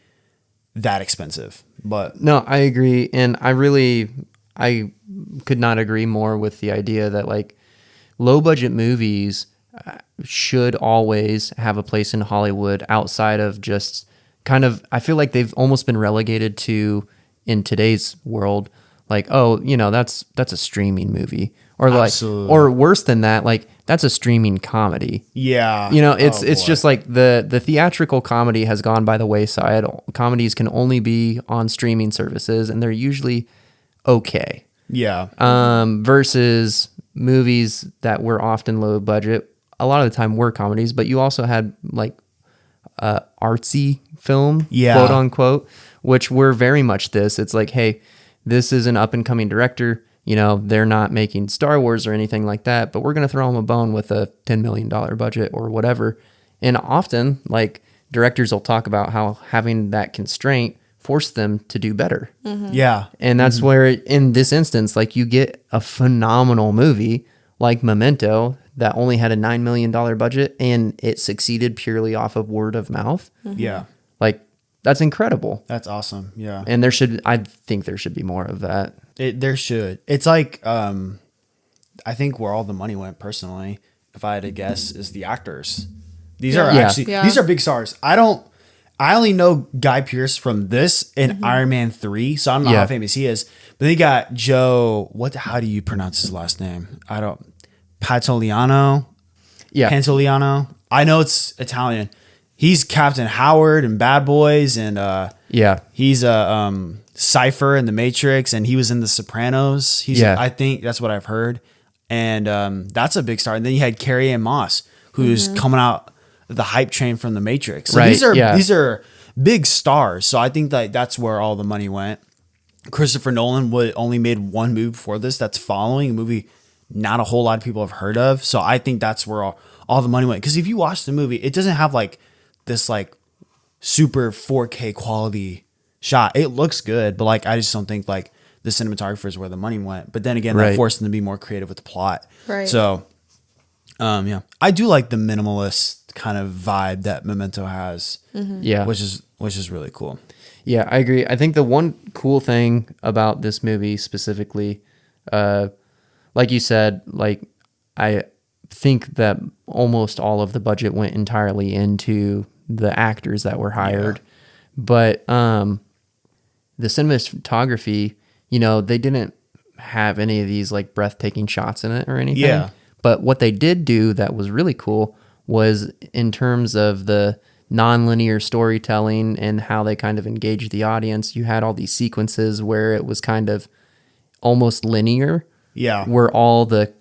that expensive. But No, I agree. And I could not agree more with the idea that like low budget movies should always have a place in Hollywood outside of just kind of, I feel like they've almost been relegated to, in today's world, like, oh, that's a streaming movie, or like, Absolutely. or worse than that, like that's a streaming comedy. yeah, It's Oh, boy. just like the theatrical comedy has gone by the wayside. Comedies can only be on streaming services, and they're usually okay. yeah, Versus movies that were often low budget. A lot of the time were comedies, but you also had like artsy film, Yeah. quote unquote, which were very much this. It's like, hey, this is an up and coming director. They're not making Star Wars or anything like that, but we're going to throw them a bone with a $10 million budget or whatever. And often, like, directors will talk about how having that constraint forced them to do better. yeah. And that's where, in this instance, like, you get a phenomenal movie like Memento that only had a $9 million budget, and it succeeded purely off of word of mouth. Yeah. Like, that's incredible. That's awesome. Yeah. And I think there should be more of that. There should. It's like, I think where all the money went personally, if I had to guess, is the actors. These are Yeah. actually, Yeah. these are big stars. I don't I only know Guy Pearce from this and Iron Man 3, so I don't know how famous he is. But then you got Joe, how do you pronounce his last name? Pantoliano? Yeah. Pantoliano? I know it's Italian. He's Captain Howard in Bad Boys, and he's Cypher in The Matrix, and he was in The Sopranos. I think that's what I've heard. And that's a big star. And then you had Carrie-Anne Moss, who's coming out the hype train from The Matrix. So these are big stars. So I think that's where all the money went. Christopher Nolan only made one movie before this that's following a movie not a whole lot of people have heard of. So I think that's where all the money went. Because if you watch the movie, it doesn't have like this like super 4K quality shot. It looks good, but like I just don't think like the cinematographer is where the money went. But then again, that forced them to be more creative with the plot. Right. So I do like the minimalist kind of vibe that Memento has. Yeah. Which is really cool. Yeah, I agree. I think the one cool thing about this movie specifically, like you said, like I think that almost all of the budget went entirely into the actors that were hired. But the cinematography, they didn't have any of these like breathtaking shots in it or anything. Yeah. But what they did do that was really cool was in terms of the nonlinear storytelling and how they kind of engaged the audience. You had all these sequences where it was kind of almost linear. Yeah. Were all the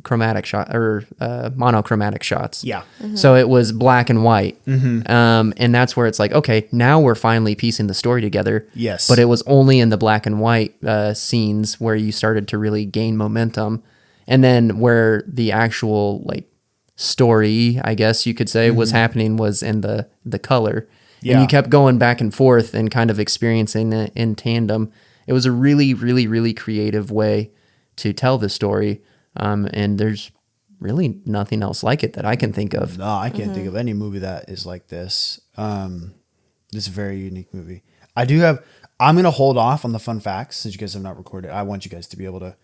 chromatic shot or monochromatic shots. Yeah. So it was black and white. And that's where it's like, okay, now we're finally piecing the story together. Yes. But it was only in the black and white scenes where you started to really gain momentum. And then where the actual like story, I guess you could say, was happening was in the color. Yeah. And you kept going back and forth and kind of experiencing it in tandem. It was a really, really, really creative way to tell the story. And there's really nothing else like it that I can think of. No, I can't think of any movie that is like this. This is a very unique movie. I'm going to hold off on the fun facts since you guys have not recorded. I want you guys to be able to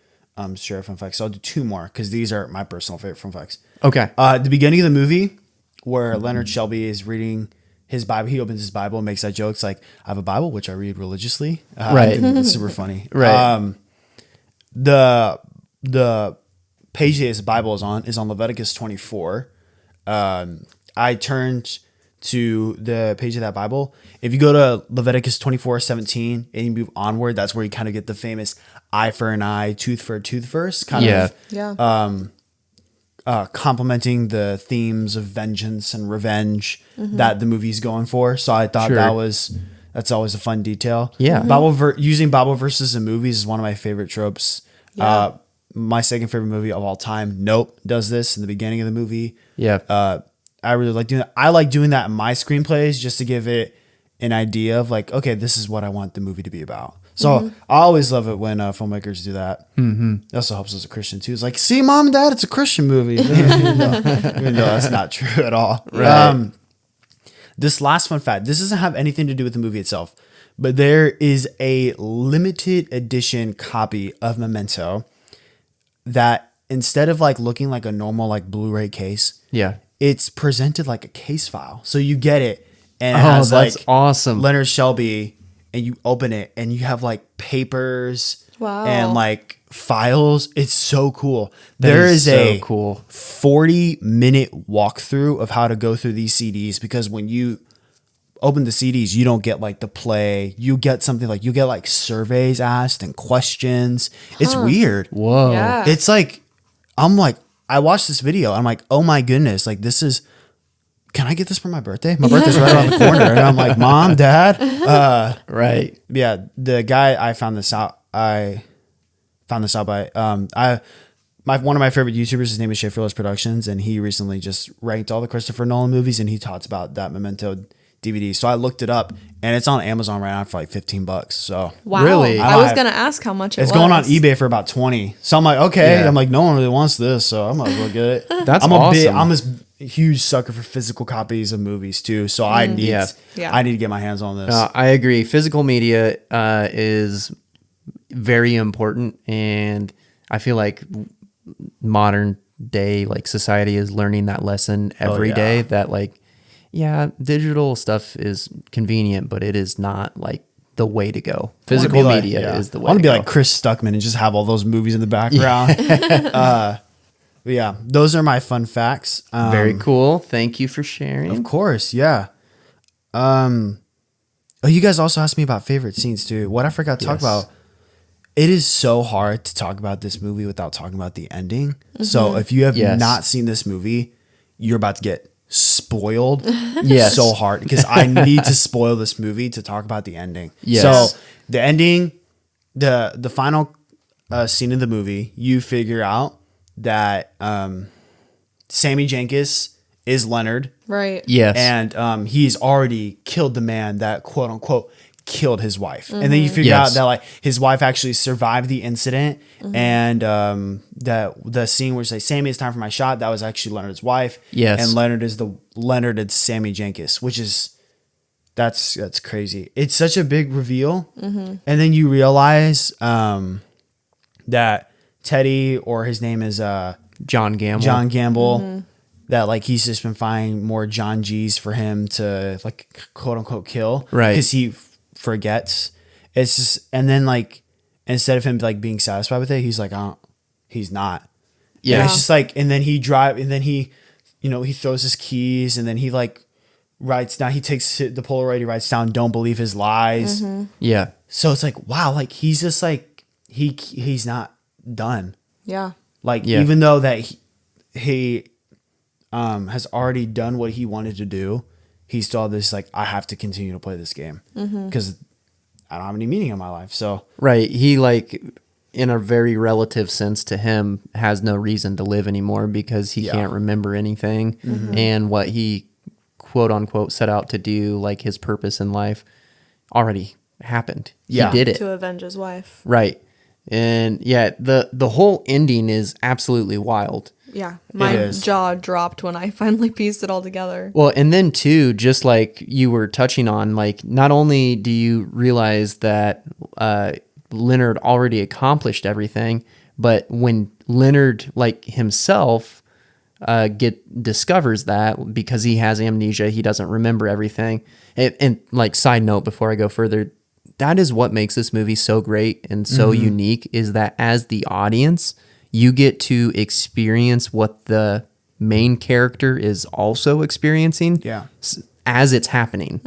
share fun facts. So I'll do two more because these are my personal favorite fun facts. Okay. At the beginning of the movie where Leonard Shelby is reading his Bible, he opens his Bible and makes that joke. It's like, I have a Bible, which I read religiously. Right. It's super funny. Right. The page that his Bible is on Leviticus 24. I turned to the page of that Bible. If you go to Leviticus 24:17 and you move onward, that's where you kind of get the famous eye for an eye, tooth for a tooth verse. Complementing the themes of vengeance and revenge that the movie's going for. So I thought that's always a fun detail. Yeah. Using Bible verses in movies is one of my favorite tropes. Yeah. My second favorite movie of all time, Nope, does this in the beginning of the movie. Yeah. I really like doing that. I like doing that in my screenplays just to give it an idea of like, okay, this is what I want the movie to be about. So I always love it when filmmakers do that. It also helps as a Christian too. It's like, see, Mom and Dad, it's a Christian movie. even though that's not true at all. Right. This last fun fact, this doesn't have anything to do with the movie itself, but there is a limited edition copy of Memento that instead of like looking like a normal like Blu-ray case, it's presented like a case file. So you get it and it has that's like awesome. Leonard Shelby, and you open it and you have like papers and like files. It's so cool. There is a cool 40-minute walkthrough of how to go through these CDs, because when you open the CDs, you don't get like the play. You get something like, you get like surveys asked and questions. It's weird. Whoa. Yeah. It's like, I watched this video. I'm like, oh my goodness. Like can I get this for my birthday? My birthday's right around the corner. And I'm like, Mom, Dad. Right. Yeah. The guy I found this out by, one of my favorite YouTubers, his name is Shay Fearless Productions. And he recently just ranked all the Christopher Nolan movies. And he talks about that Memento DVD. So I looked it up and it's on Amazon right now for like $15. So wow. Really? I was going to ask how much it's going on eBay for about 20. So I'm like, okay. Yeah. I'm like, no one really wants this. So I might as well get it. That's I'm awesome. I'm a huge sucker for physical copies of movies too. So I need to get my hands on this. I agree. Physical media is very important. And I feel like modern day, like society is learning that lesson every day, that like, yeah, digital stuff is convenient, but it is not like the way to go. I wanna Physical be like- media yeah. is the way I want to be go. like Chris Stuckman and just have all those movies in the background. But yeah, those are my fun facts. Very cool. Thank you for sharing. Of course, yeah. Oh, you guys also asked me about favorite scenes too. What I forgot to talk Yes. about. It is so hard to talk about this movie without talking about the ending. So if you have Yes. not seen this movie, you're about to get spoiled Yes. so hard because I need to spoil this movie to talk about the ending. Yes. So the ending, the final scene of the movie, you figure out that Sammy Jenkins is Leonard. Right. Yes. And he's already killed the man that quote unquote killed his wife. And then you figure Yes. out that like his wife actually survived the incident. And that the scene where it's like, Sammy, it's time for my shot, that was actually Leonard's wife. Yes. And Leonard is Sammy Jenkins, which is that's crazy. It's such a big reveal. And then you realize that Teddy, or his name is John Gamble. John Gamble, that like he's just been finding more John G's for him to like quote unquote kill, Right. Because he forgets. It's just, and then like instead of him like being satisfied with it, he's like, oh, he's not. Yeah. And it's just like, and then he he throws his keys, and then he like writes down. He takes the Polaroid. He writes down, "Don't believe his lies." Yeah. So it's like, wow, like he's just like he's not done. Yeah. Like Yeah. even though that he has already done what he wanted to do, he still had this like, I have to continue to play this game because I don't have any meaning in my life. So Right. He like, in a very relative sense to him, has no reason to live anymore because he Yeah. can't remember anything. And what he quote unquote set out to do, like his purpose in life, already happened. Yeah. He did it. To avenge his wife. Right. And yeah, the whole ending is absolutely wild. Yeah. My is. jaw dropped when I finally pieced it all together. Well, and then too, just like you were touching on, like not only do you realize that Leonard already accomplished everything, but when Leonard like himself discovers that because he has amnesia, he doesn't remember everything. And like side note before I go further, that is what makes this movie so great and so unique, is that as the audience, you get to experience what the main character is also experiencing Yeah. as it's happening.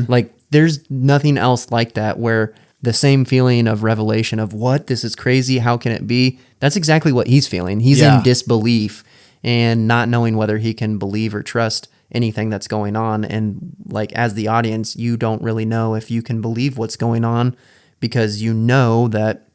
Like there's nothing else like that, where the same feeling of revelation of what, this is crazy, how can it be? That's exactly what he's feeling. He's Yeah. in disbelief and not knowing whether he can believe or trust anything that's going on. And like as the audience, you don't really know if you can believe what's going on, because you know that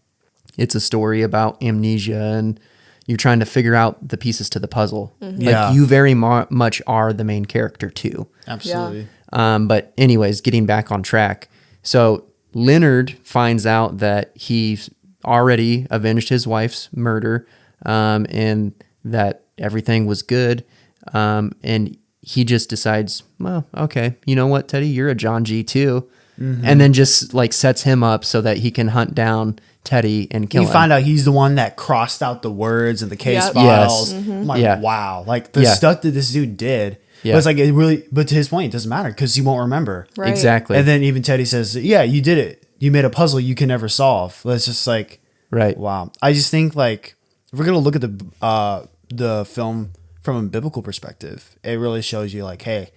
it's a story about amnesia and you're trying to figure out the pieces to the puzzle. Yeah. Like you very much are the main character too. absolutely. But anyways, getting back on track. So Leonard finds out that he's already avenged his wife's murder, and that everything was good. And he just decides, well, okay, you know what, Teddy, you're a John G too. And then just like sets him up so that he can hunt down Teddy and kill You him. find out he's the one that crossed out the words in the case Yep. files. Yes. I'm like, Yeah. wow, like the Yeah. stuff that this dude did. Yeah. But it's like it really. But to his point, it doesn't matter because he won't remember. Right. Exactly. And then even Teddy says, "Yeah, you did it. You made a puzzle you can never solve." That's just like, Right. wow. I just think like if we're gonna look at the film from a biblical perspective, it really shows you like, hey,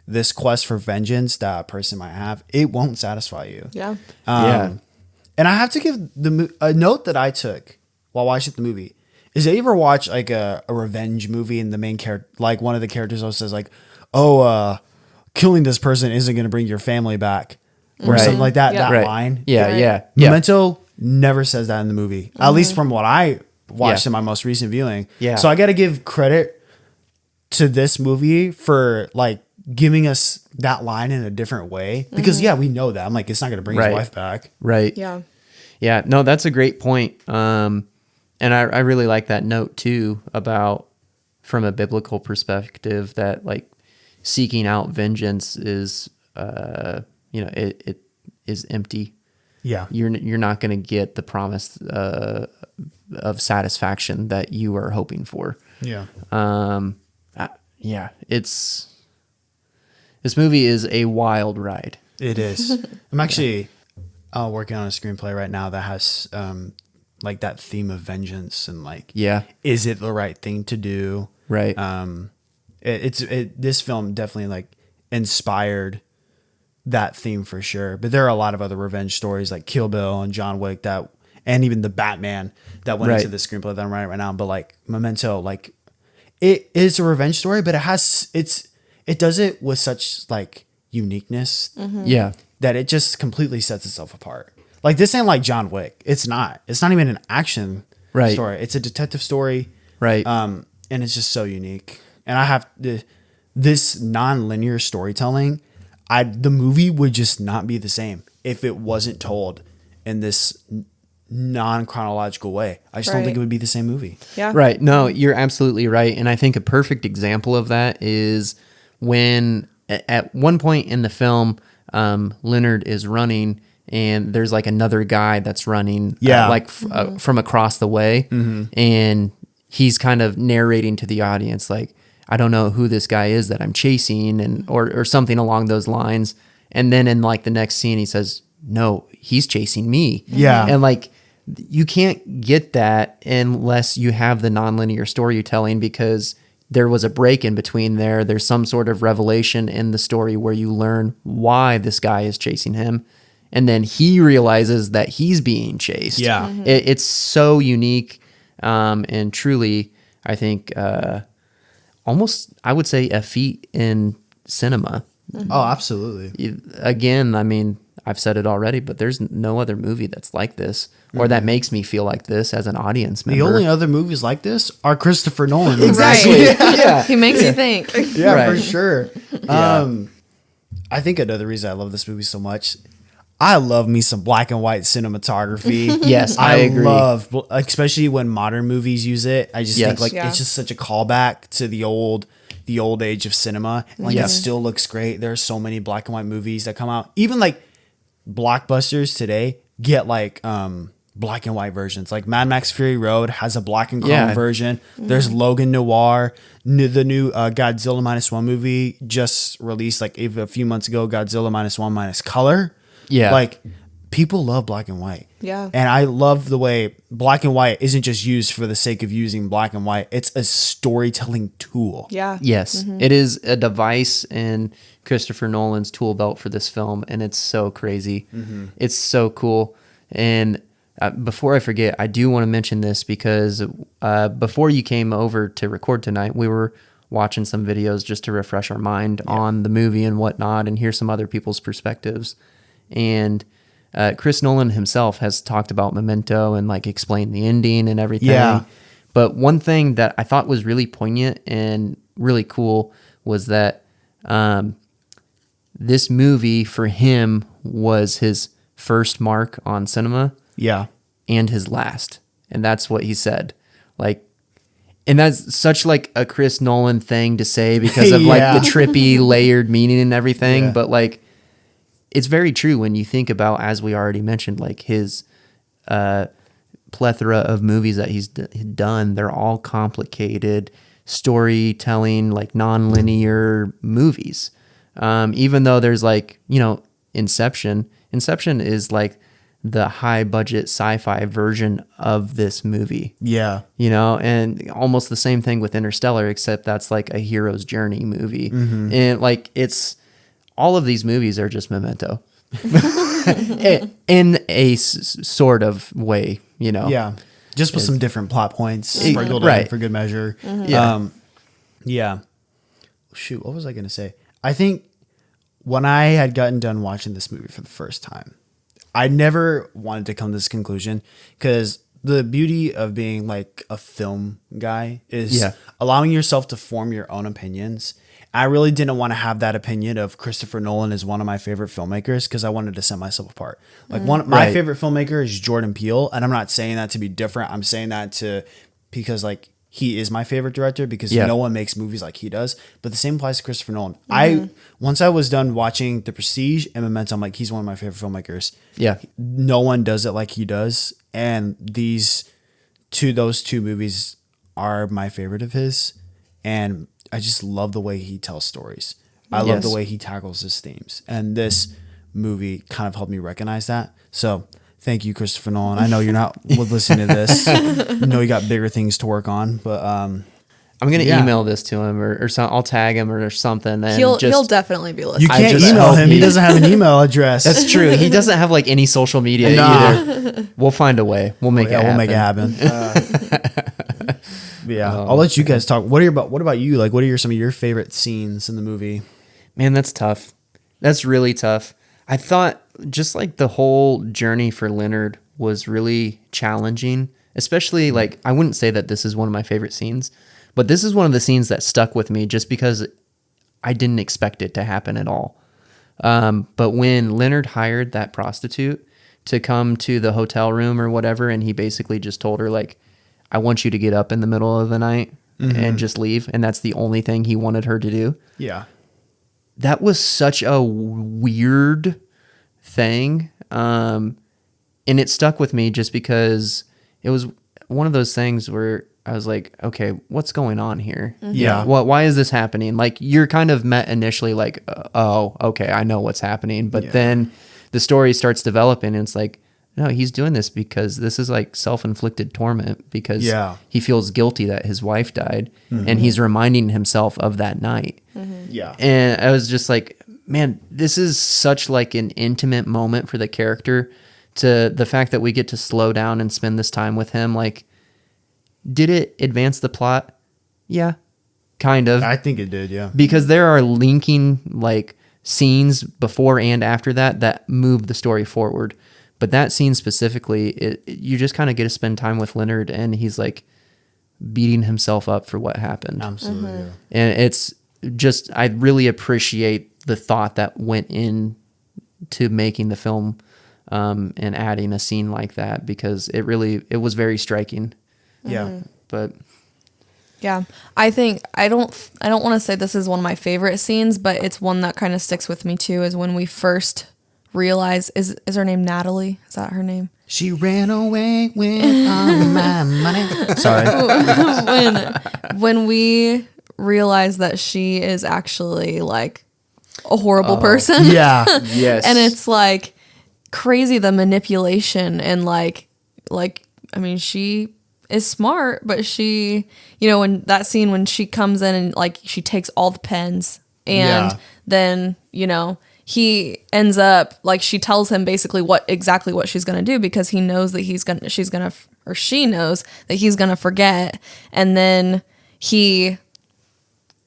this quest for vengeance that a person might have, it won't satisfy you. Yeah. Yeah. And I have to give a note that I took while watching the movie is that you ever watch like a revenge movie and the main character, like one of the characters always says like, oh, killing this person isn't going to bring your family back or Right. something like that. Yeah. That Right. line. Yeah. Right. Yeah. Yeah. Memento never says that in the movie, at least from what I watched Yeah. in my most recent viewing. Yeah. So I got to give credit to this movie for like giving us that line in a different way because we know that. I'm like, it's not going to bring Right. his wife back. Right. Yeah. Yeah, no, that's a great point. And I really like that note too, about from a biblical perspective, that like seeking out vengeance is, it is empty. Yeah. You're not going to get the promise of satisfaction that you are hoping for. Yeah. Yeah, it's This movie is a wild ride. It is. I'm actually working on a screenplay right now that has like that theme of vengeance and like, Yeah. is it the right thing to do? Right. This film definitely like inspired that theme for sure. But there are a lot of other revenge stories like Kill Bill and John Wick and even the Batman that went into the screenplay that I'm writing right now. But like Memento, like it is a revenge story, but it does it with such like uniqueness. Yeah. That it just completely sets itself apart. Like this ain't like John Wick. It's not even an action story. It's a detective story. Right. And it's just so unique. And I have this non-linear storytelling. The movie would just not be the same if it wasn't told in this non-chronological way. I just don't think it would be the same movie. Yeah. Right. No, you're absolutely right. And I think a perfect example of that is when at one point in the film, Leonard is running and there's like another guy that's running from across the way. And he's kind of narrating to the audience, like, I don't know who this guy is that I'm chasing and or something along those lines. And then in like the next scene, he says, no, he's chasing me. Yeah. And like, you can't get that unless you have the nonlinear storytelling, because there was a break in between there. There's some sort of revelation in the story where you learn why this guy is chasing him. And then he realizes that he's being chased. Yeah. It's so unique. And truly, I think, almost, I would say, a feat in cinema. Oh, absolutely. Again, I mean, I've said it already, but there's no other movie that's like this or that makes me feel like this as an audience member. The only other movies like this are Christopher Nolan. Exactly. Yeah. He makes you think. Yeah, Right. for sure. I think another reason I love this movie so much, I love me some black and white cinematography. Yes, I agree. love, especially when modern movies use it. I just think like Yeah. it's just such a callback to the old age of cinema. Like it still looks great. There are so many black and white movies that come out. Even like blockbusters today get like black and white versions. Like Mad Max Fury Road has a black and chrome version. There's Logan Noir, the new Godzilla -1 movie just released like a few months ago. Godzilla -1 color. Yeah. Like people love black and white. Yeah. And I love the way black and white isn't just used for the sake of using black and white. It's a storytelling tool. Yeah. Yes, it is a device in Christopher Nolan's tool belt for this film, and it's so crazy. It's so cool. And before I forget, I do want to mention this because before you came over to record tonight, we were watching some videos just to refresh our mind on the movie and whatnot and hear some other people's perspectives. And Chris Nolan himself has talked about Memento and like explained the ending and everything. Yeah. But one thing that I thought was really poignant and really cool was that this movie for him was his first mark on cinema. Yeah. And his last. And that's what he said. Like, and that's such like a Chris Nolan thing to say because of like the trippy layered meaning and everything. Yeah. But like, it's very true when you think about, as we already mentioned, like his plethora of movies that he's done. They're all complicated storytelling, like non-linear movies. Even though there's like, you know, Inception. Inception is like the high budget sci-fi version of this movie. Yeah. You know, and almost the same thing with Interstellar, except that's like a hero's journey movie. And like it's all of these movies are just Memento in a sort of way, you know. Yeah. Just with some different plot points sprinkled in Right. for good measure. Yeah. Yeah. Shoot, what was I going to say? I think when I had gotten done watching this movie for the first time, I never wanted to come to this conclusion because the beauty of being like a film guy is allowing yourself to form your own opinions. I really didn't want to have that opinion of Christopher Nolan as one of my favorite filmmakers because I wanted to set myself apart. Like my favorite filmmaker is Jordan Peele, and I'm not saying that to be different. I'm saying that because like he is my favorite director because no one makes movies like he does. But the same applies to Christopher Nolan. Once I was done watching The Prestige and Memento, I'm like, he's one of my favorite filmmakers. Yeah. No one does it like he does. And those two movies are my favorite of his. And I just love the way he tells stories. I love Yes. the way he tackles his themes. And this movie kind of helped me recognize that. So thank you, Christopher Nolan. I know you're not listening to this. You know you got bigger things to work on, but I'm gonna Yeah. email this to him or something. I'll tag him or something. And He'll just, definitely be you listening. I can't just email hope him. He he- doesn't have an email address. That's true. He doesn't have like any social media either. We'll find a way. We'll make it Yeah, happen. we'll make it happen. Yeah, I'll let you guys talk. What about you? Like, what are some of your favorite scenes in the movie? Man, that's tough. That's really tough. I thought just like the whole journey for Leonard was really challenging, especially like I wouldn't say that this is one of my favorite scenes, but this is one of the scenes that stuck with me just because I didn't expect it to happen at all. But when Leonard hired that prostitute to come to the hotel room or whatever, and he basically just told her like, I want you to get up in the middle of the night and just leave. And that's the only thing he wanted her to do. Yeah, That was such a weird thing. And it stuck with me just because it was one of those things where I was like, okay, what's going on here? Yeah. Why is this happening? Like you're kind of met initially like, oh, okay, I know what's happening. But then the story starts developing and it's like, no, he's doing this because this is like self-inflicted torment because he feels guilty that his wife died and he's reminding himself of that night. yeah, And I was just like, man, this is such like an intimate moment for the character. To the fact that we get to slow down and spend this time with him, like, did it advance the plot? Yeah, kind of. I think it did. Yeah, Because there are linking like scenes before and after that move the story forward. But that scene specifically, you just kind of get to spend time with Leonard, and he's like beating himself up for what happened. absolutely. Yeah. And it's just, I really appreciate the thought that went in to making the film and adding a scene like that because it was very striking. Yeah. But Yeah, I think I don't want to say this is one of my favorite scenes, but it's one that kind of sticks with me too. Is when we first realize is her name Natalie? Is that her name? She ran away with all my money. Sorry. When we realize that she is actually like a horrible person. Yeah. yes. And it's like crazy the manipulation and like I mean she is smart, but she, you know, when that scene when she comes in and like she takes all the pens and then, you know, he ends up like she tells him basically exactly what she's going to do because he knows that she knows that he's going to forget, and then he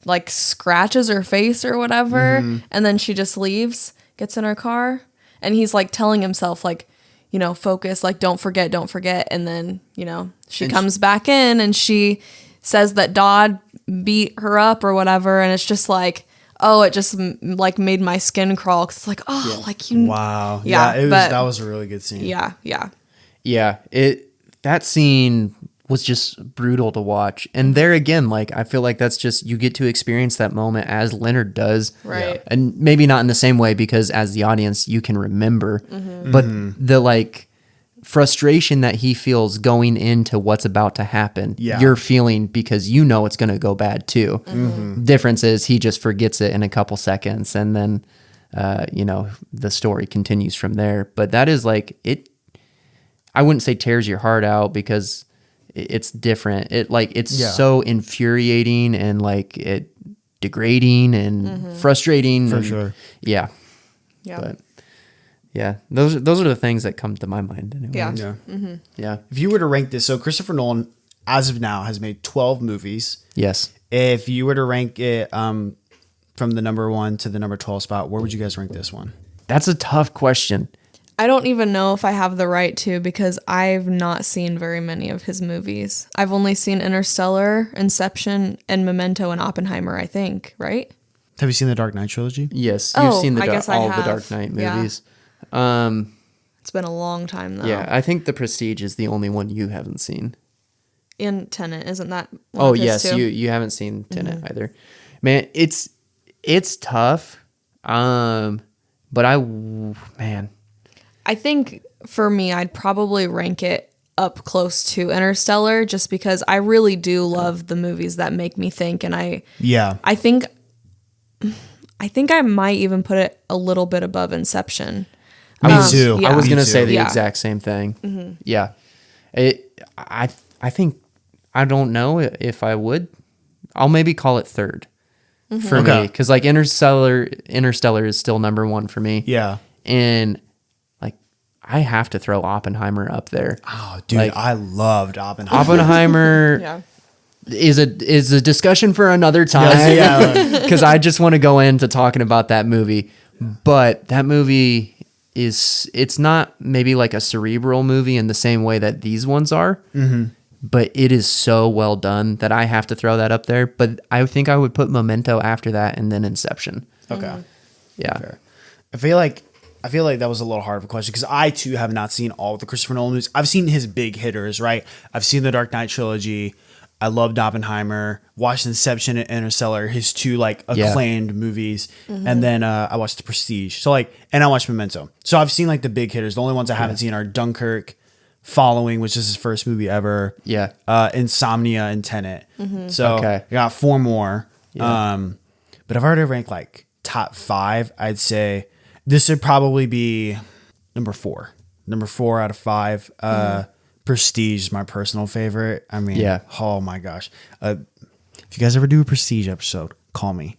like scratches her face or whatever, and then she just leaves, gets in her car, and he's like telling himself like, you know, focus, like don't forget, and then, you know, she comes back in and she says that Dodd beat her up or whatever, and it's just like, oh, it just like made my skin crawl because it's like, oh, like you. Wow. Yeah, that was a really good scene. Yeah. Yeah, that scene was just brutal to watch. And there again, like I feel like that's just you get to experience that moment as Leonard does. Right. And maybe not in the same way because as the audience you can remember. But the like frustration that he feels going into what's about to happen, you're feeling because you know it's going to go bad too. Difference is he just forgets it in a couple seconds and then you know, the story continues from there. But that is like I wouldn't say tears your heart out because it's different. It's so infuriating and like it degrading and frustrating. For sure. Yeah. But yeah, those are the things that come to my mind anyway. Yeah. Yeah. Yeah. If you were to rank this, so Christopher Nolan, as of now, has made 12 movies. Yes. If you were to rank it from the number 1 to the number 12 spot, where would you guys rank this one? That's a tough question. I don't even know if I have the right to because I've not seen very many of his movies. I've only seen Interstellar, Inception, and Memento and Oppenheimer, I think, right? Have you seen the Dark Knight trilogy? Yes, you've seen I guess I all the have. Dark Knight Yeah. movies. It's been a long time though. Yeah, I think The Prestige is the only one you haven't seen. And Tenet, isn't that one Oh of his yes, too? you haven't seen Tenet either. Man, it's tough. But I think for me, I'd probably rank it up close to Interstellar just because I really do love the movies that make me think. And I think I think I might even put it a little bit above Inception. Me too. yeah. I was Me gonna too. say the Yeah. exact same thing. Yeah, I think I don't know if I would. I'll maybe call it third for Okay. me because like Interstellar is still number one for me. Yeah. And like I have to throw Oppenheimer up there. Oh, dude, Like- I loved Oppenheimer. Oppenheimer Yeah. is a discussion for another time. Yeah. Because I just want to go into talking about that movie. But that movie it's not maybe like a cerebral movie in the same way that these ones are. Mm-hmm. But it is so well done that I have to throw that up there. But I think I would put Memento after that and then Inception. Okay. Yeah. Fair. I feel like that was a little hard of a question because I too have not seen all of the Christopher Nolan movies. I've seen his big hitters, right? I've seen the Dark Knight trilogy. I loved Oppenheimer. Watched Inception and Interstellar, his two like acclaimed movies, and then I watched The Prestige. So like, and I watched Memento. So I've seen like the big hitters. The only ones I haven't seen are Dunkirk, Following, which is his first movie ever. Yeah. Insomnia and Tenet. So Okay. I got 4 more. Yeah. But if I were to rank like top 5, I'd say this would probably be number 4. Number 4 out of 5. Prestige is my personal favorite. I mean, Yeah. oh my gosh. If you guys ever do a Prestige episode, call me.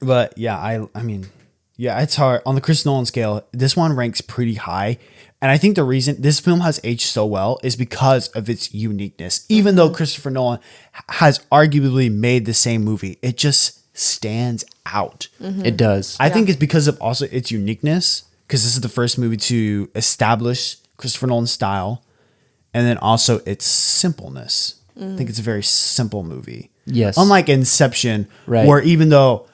But yeah, I mean, yeah, it's hard. On the Chris Nolan scale, this one ranks pretty high. And I think the reason this film has aged so well is because of its uniqueness. Even though Christopher Nolan has arguably made the same movie, it just stands out. It does. I think it's because of also its uniqueness, because this is the first movie to establish Christopher Nolan's style, and then also its simpleness. I think it's a very simple movie. Yes. Unlike Inception, Right. where even though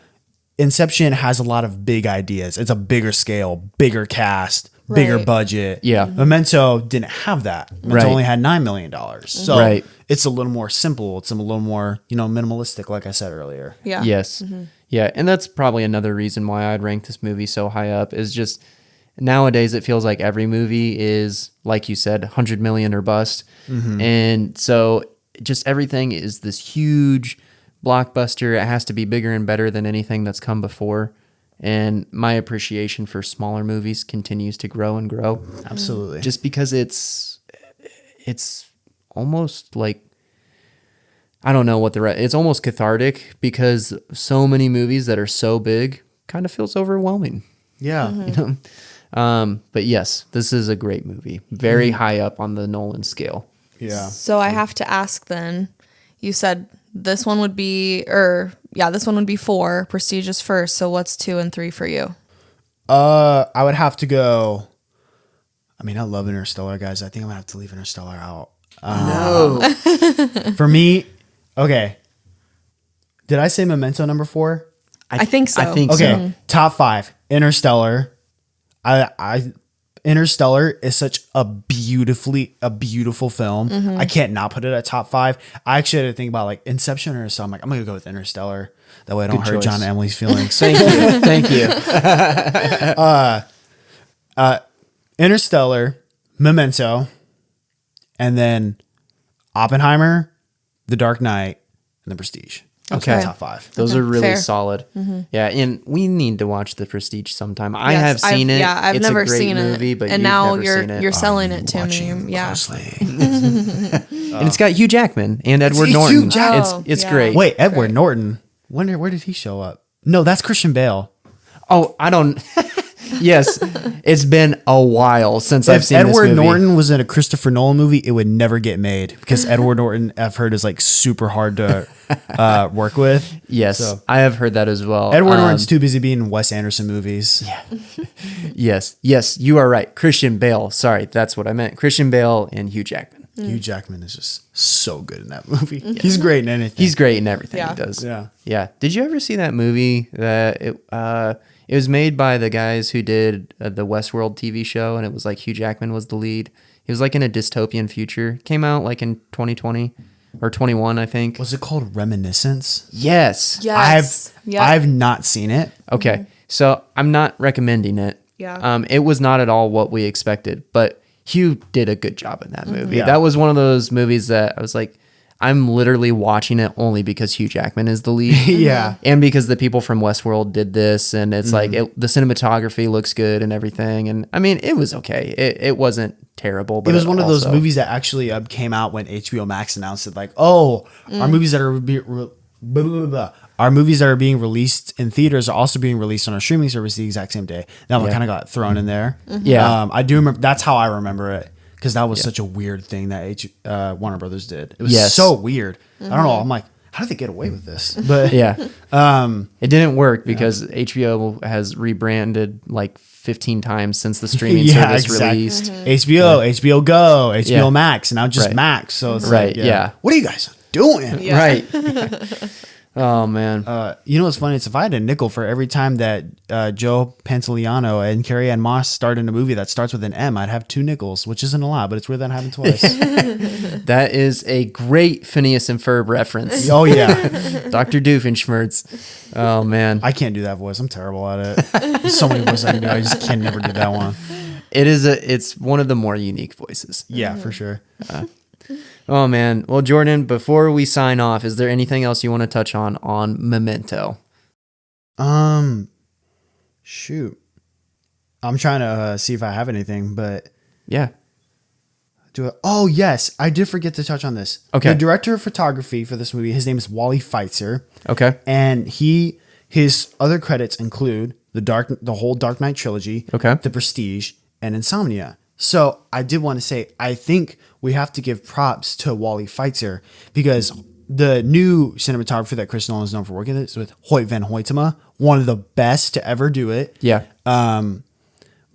Inception has a lot of big ideas, it's a bigger scale, bigger cast, bigger Right. budget. Yeah. Memento didn't have that. Memento Right. only had $9 million. So Right. it's a little more simple. It's a little more, minimalistic, like I said earlier. Yeah. Yes. Yeah. And that's probably another reason why I'd rank this movie so high up is just nowadays it feels like every movie is, like you said, 100 million or bust. And so just everything is this huge blockbuster. It has to be bigger and better than anything that's come before. And my appreciation for smaller movies continues to grow and grow. Absolutely. Just because it's almost like, I don't know what it's almost cathartic because so many movies that are so big kind of feels overwhelming. yeah. You know? But yes, this is a great movie. Very high up on the Nolan scale. Yeah. So I have to ask then, you said this one would be, this one would be 4, Prestige is first. So what's 2 and 3 for you? I would have to go. I mean, I love Interstellar, guys. I think I'm gonna have to leave Interstellar out. No. For me, okay. Did I say Memento number 4? I think so. I think Okay, so. top 5. Interstellar. Interstellar is such a beautiful film. I can't not put it at top 5. I actually had to think about like Inception or something. I'm like, I'm gonna go with Interstellar. That way I don't Good hurt choice. Jon Emily's feelings. Thank you. Thank you. Interstellar, Memento, and then Oppenheimer, The Dark Knight, and The Prestige. Those are Okay. my top 5. Those Okay, are really fair. solid. Yeah, and we need to watch The Prestige sometime. I Yes, have seen it. Yeah, I've It's never a great seen movie, it. but And you've now never seen it. you're selling it to Watching me. Yeah. closely. And it's got Hugh Jackman and Edward Hugh Norton. Jackman. It's Oh, yeah. great. Wait, Edward Norton. Where did he show up? No, that's Christian Bale. Oh, I don't. Yes, it's been a while since I've If seen Edward this movie. Norton was in a Christopher Nolan movie, it would never get made because Edward Norton, I've heard, is like super hard to work with. Yes, So- I have heard that as well. Edward Norton's too busy being in Wes Anderson movies. Yes, you are right. Christian Bale. Sorry, that's what I meant. Christian Bale and Hugh Jackman. Hugh Jackman is just so good in that movie. He's great in anything. He's great in everything Yeah. he does. Yeah. Yeah. Did you ever see that movie that it was made by the guys who did the Westworld TV show, and it was like Hugh Jackman was the lead. He was like in a dystopian future. Came out like in 2020 or 21, I think. Was it called Reminiscence? Yes. Yes. I've not seen it. Okay. So I'm not recommending it. Yeah. It was not at all what we expected, but Hugh did a good job in that movie. Yeah. That was one of those movies that I was like, I'm literally watching it only because Hugh Jackman is the lead. Yeah. And because the people from Westworld did this, and it's like the cinematography looks good and everything. And I mean, it was okay. It wasn't terrible, but It was one of those also- movies that actually came out when HBO Max announced it. Like, oh, our movies that are blah, blah, blah. Our movies that are being released in theaters are also being released on our streaming service the exact same day. That one kind of got thrown in there. Yeah. I do remember. That's how I remember it, because that was such a weird thing that Warner Brothers did. It was Yes. so weird. I don't know. I'm like, how did they get away with this? But Yeah. It didn't work because HBO has rebranded like 15 times since the streaming service released. HBO, HBO Go, HBO Yeah. Max, and now just Right. Max. So it's Right, like, yeah. What are you guys doing? Right. Oh man. You know what's funny? It's if I had a nickel for every time that Joe Pantoliano and Carrie-Anne Moss starred in a movie that starts with an M, I'd have 2 nickels, which isn't a lot, but it's weird that happened twice. That is a great Phineas and Ferb reference. Oh yeah, Dr. Doofenshmirtz. Oh man. I can't do that voice. I'm terrible at it. There's so many voices I can do. I just can never do that one. It's one of the more unique voices. Yeah, for sure. Oh man. Well, Jordan, before we sign off, is there anything else you want to touch on Memento? Shoot. I'm trying to see if I have anything, but Yeah. oh yes, I did forget to touch on this. Okay. The director of photography for this movie, his name is Wally Feitzer. Okay. And his other credits include the whole Dark Knight trilogy, Okay. The Prestige, and Insomnia. So I did want to say, I think we have to give props to Wally Feitzer, because the new cinematographer that Chris Nolan is known for working with is with Hoyt van Hoytema, one of the best to ever do it. Yeah.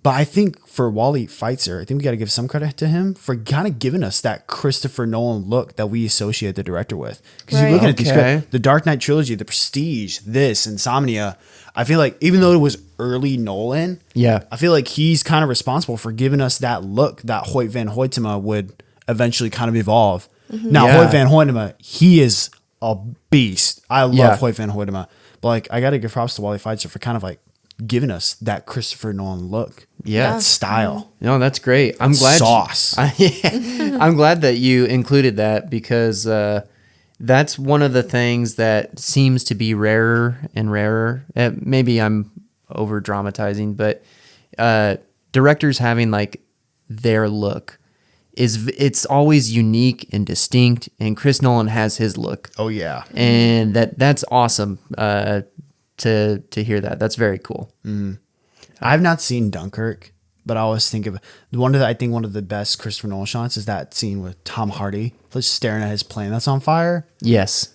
But I think for Wally Feitzer, I think we got to give some credit to him for kind of giving us that Christopher Nolan look that we associate the director with. Because you're Right. looking at these, Okay. the Dark Knight trilogy, The Prestige, this, Insomnia. I feel like even though it was early Nolan, Yeah. I feel like he's kind of responsible for giving us that look that Hoyt van Hoytema would eventually kind of evolve. Now, Yeah. Hoyt van Hoytema, he is a beast. I love Yeah. Hoyt van Hoytema. But like, I got to give props to Wally Feitzer for kind of like giving us that Christopher Nolan look. Yeah. That style. No, that's great. I'm glad. Sauce. I'm glad that you included that, because that's one of the things that seems to be rarer and rarer. Maybe I'm over dramatizing, but directors having like their look it's always unique and distinct, and Chris Nolan has his look. Oh yeah. And that's awesome to hear that. That's very cool. I've not seen Dunkirk, but I always think of I think one of the best Christopher Nolan shots is that scene with Tom Hardy just staring at his plane that's on fire. Yes.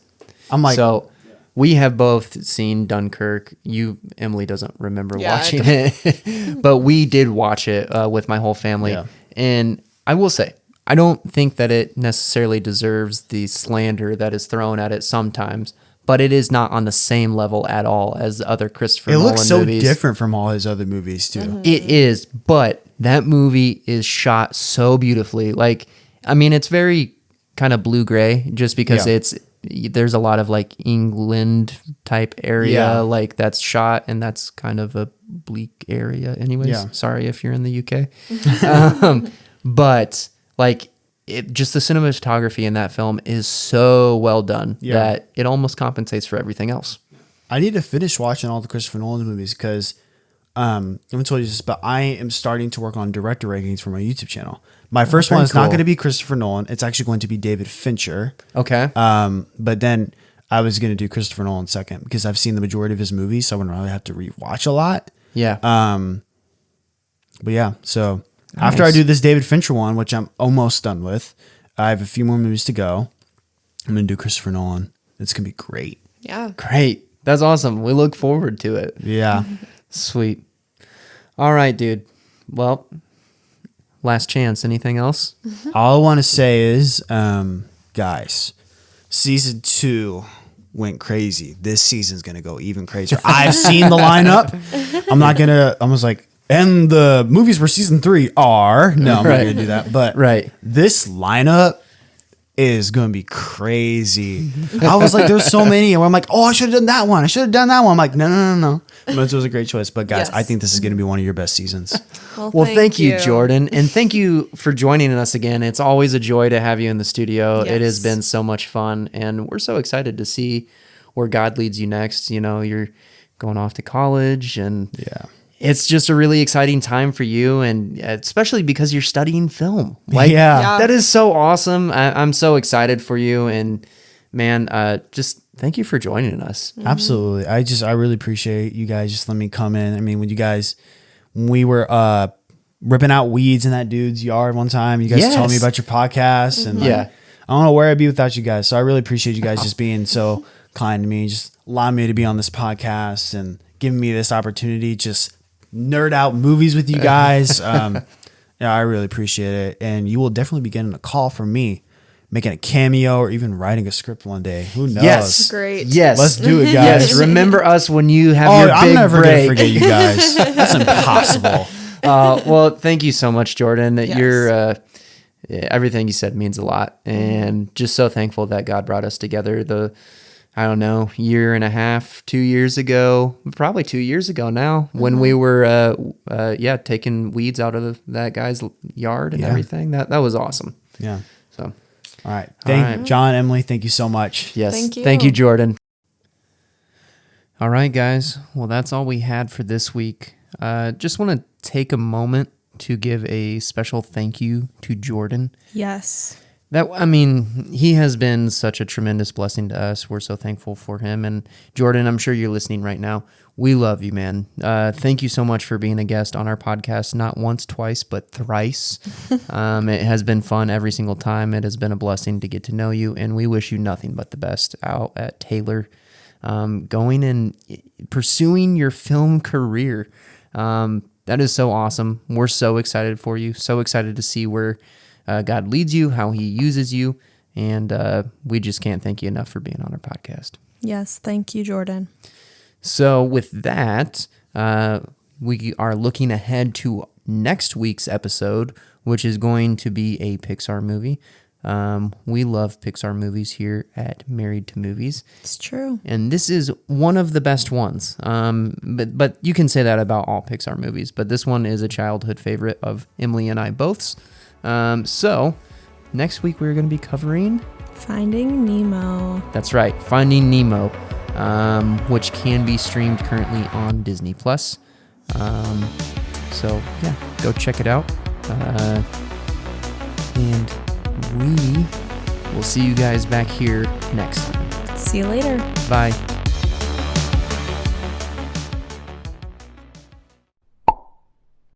I'm like, So we have both seen Dunkirk. Emily doesn't remember Yeah, I watching it, but we did watch it with my whole family. Yeah. And I will say, I don't think that it necessarily deserves the slander that is thrown at it sometimes, but it is not on the same level at all as other Christopher it Nolan looks so movies. different from all his other movies too. It is, but that movie is shot so beautifully. Like, I mean, it's very kind of blue-gray just because Yeah. there's a lot of like England type area Yeah. like that's shot, and that's kind of a bleak area anyways. Yeah. Sorry if you're in the UK. But like just the cinematography in that film is so well done that it almost compensates for everything else. I need to finish watching all the Christopher Nolan movies because I haven't told you this, but I am starting to work on director rankings for my YouTube channel. My first one very is not cool. going to be Christopher Nolan. It's actually going to be David Fincher. Okay. But then I was going to do Christopher Nolan second because I've seen the majority of his movies, so I wouldn't really have to rewatch a lot. Yeah. But yeah, so after I do this David Fincher one, which I'm almost done with, I have a few more movies to go. I'm going to do Christopher Nolan. It's going to be great. Yeah. Great. That's awesome. We look forward to it. Yeah. Sweet. All right, dude. Well, last chance. Anything else? All I want to say is, guys, season 2 went crazy. This season's going to go even crazier. I've seen the lineup. I was like, and the movies for season 3 are, no, I'm not Right. going to do that. But Right. this lineup is going to be crazy. I was like, there's so many. And I'm like, oh, I should have done that one. I should have done that one. I'm like, no. Memento was a great choice. But guys, Yes. I think this is going to be one of your best seasons. Well, thank you, Jordan. And thank you for joining us again. It's always a joy to have you in the studio. It has Yes. been so much fun. And we're so excited to see where God leads you next. You know, you're going off to college and Yeah. it's just a really exciting time for you. And especially because you're studying film. Yeah. That is so awesome. I'm so excited for you. And man, just thank you for joining us. Absolutely. I really appreciate you guys just letting me come in. I mean, when we were ripping out weeds in that dude's yard one time, you guys told me Yes. about your podcast and Yeah. I don't know where I'd be without you guys. So I really appreciate you guys just being so kind to me, just allowing me to be on this podcast and giving me this opportunity, just nerd out movies with you guys. Yeah, I really appreciate it. And you will definitely be getting a call from me, making a cameo or even writing a script one day. Who knows? Yes. Great. Yes. Let's do it, guys. Yes. Remember us when you have Oh, your I'm big never break. going to forget you guys. That's impossible. Well, thank you so much, Jordan. Yes. You're everything you said means a lot, and just so thankful that God brought us together. I don't know, year and a half, 2 years ago, probably 2 years ago now, when we were taking weeds out of that guy's yard and everything. That was awesome. Yeah. So, All right. right. Jon, Emily, thank you so much. yes, Thank you. Jordan. All right, guys. Well, that's all we had for this week. Just want to take a moment to give a special thank you to Jordan. Yes. He has been such a tremendous blessing to us. We're so thankful for him. And Jordan, I'm sure you're listening right now. We love you, man. Thank you so much for being a guest on our podcast, not once, twice, but thrice. It has been fun every single time. It has been a blessing to get to know you, and we wish you nothing but the best out at Taylor, going and pursuing your film career. That is so awesome. We're so excited for you, so excited to see where God leads you, how he uses you, and we just can't thank you enough for being on our podcast. Yes. Thank you, Jordan. So with that, we are looking ahead to next week's episode, which is going to be a Pixar movie. We love Pixar movies here at Married to Movies. It's true. And this is one of the best ones. But you can say that about all Pixar movies, but this one is a childhood favorite of Emily and I both's. So next week we're going to be covering Finding Nemo. That's right, Finding Nemo, which can be streamed currently on Disney Plus. So yeah, go check it out. And we will see you guys back here next time. See you later. Bye.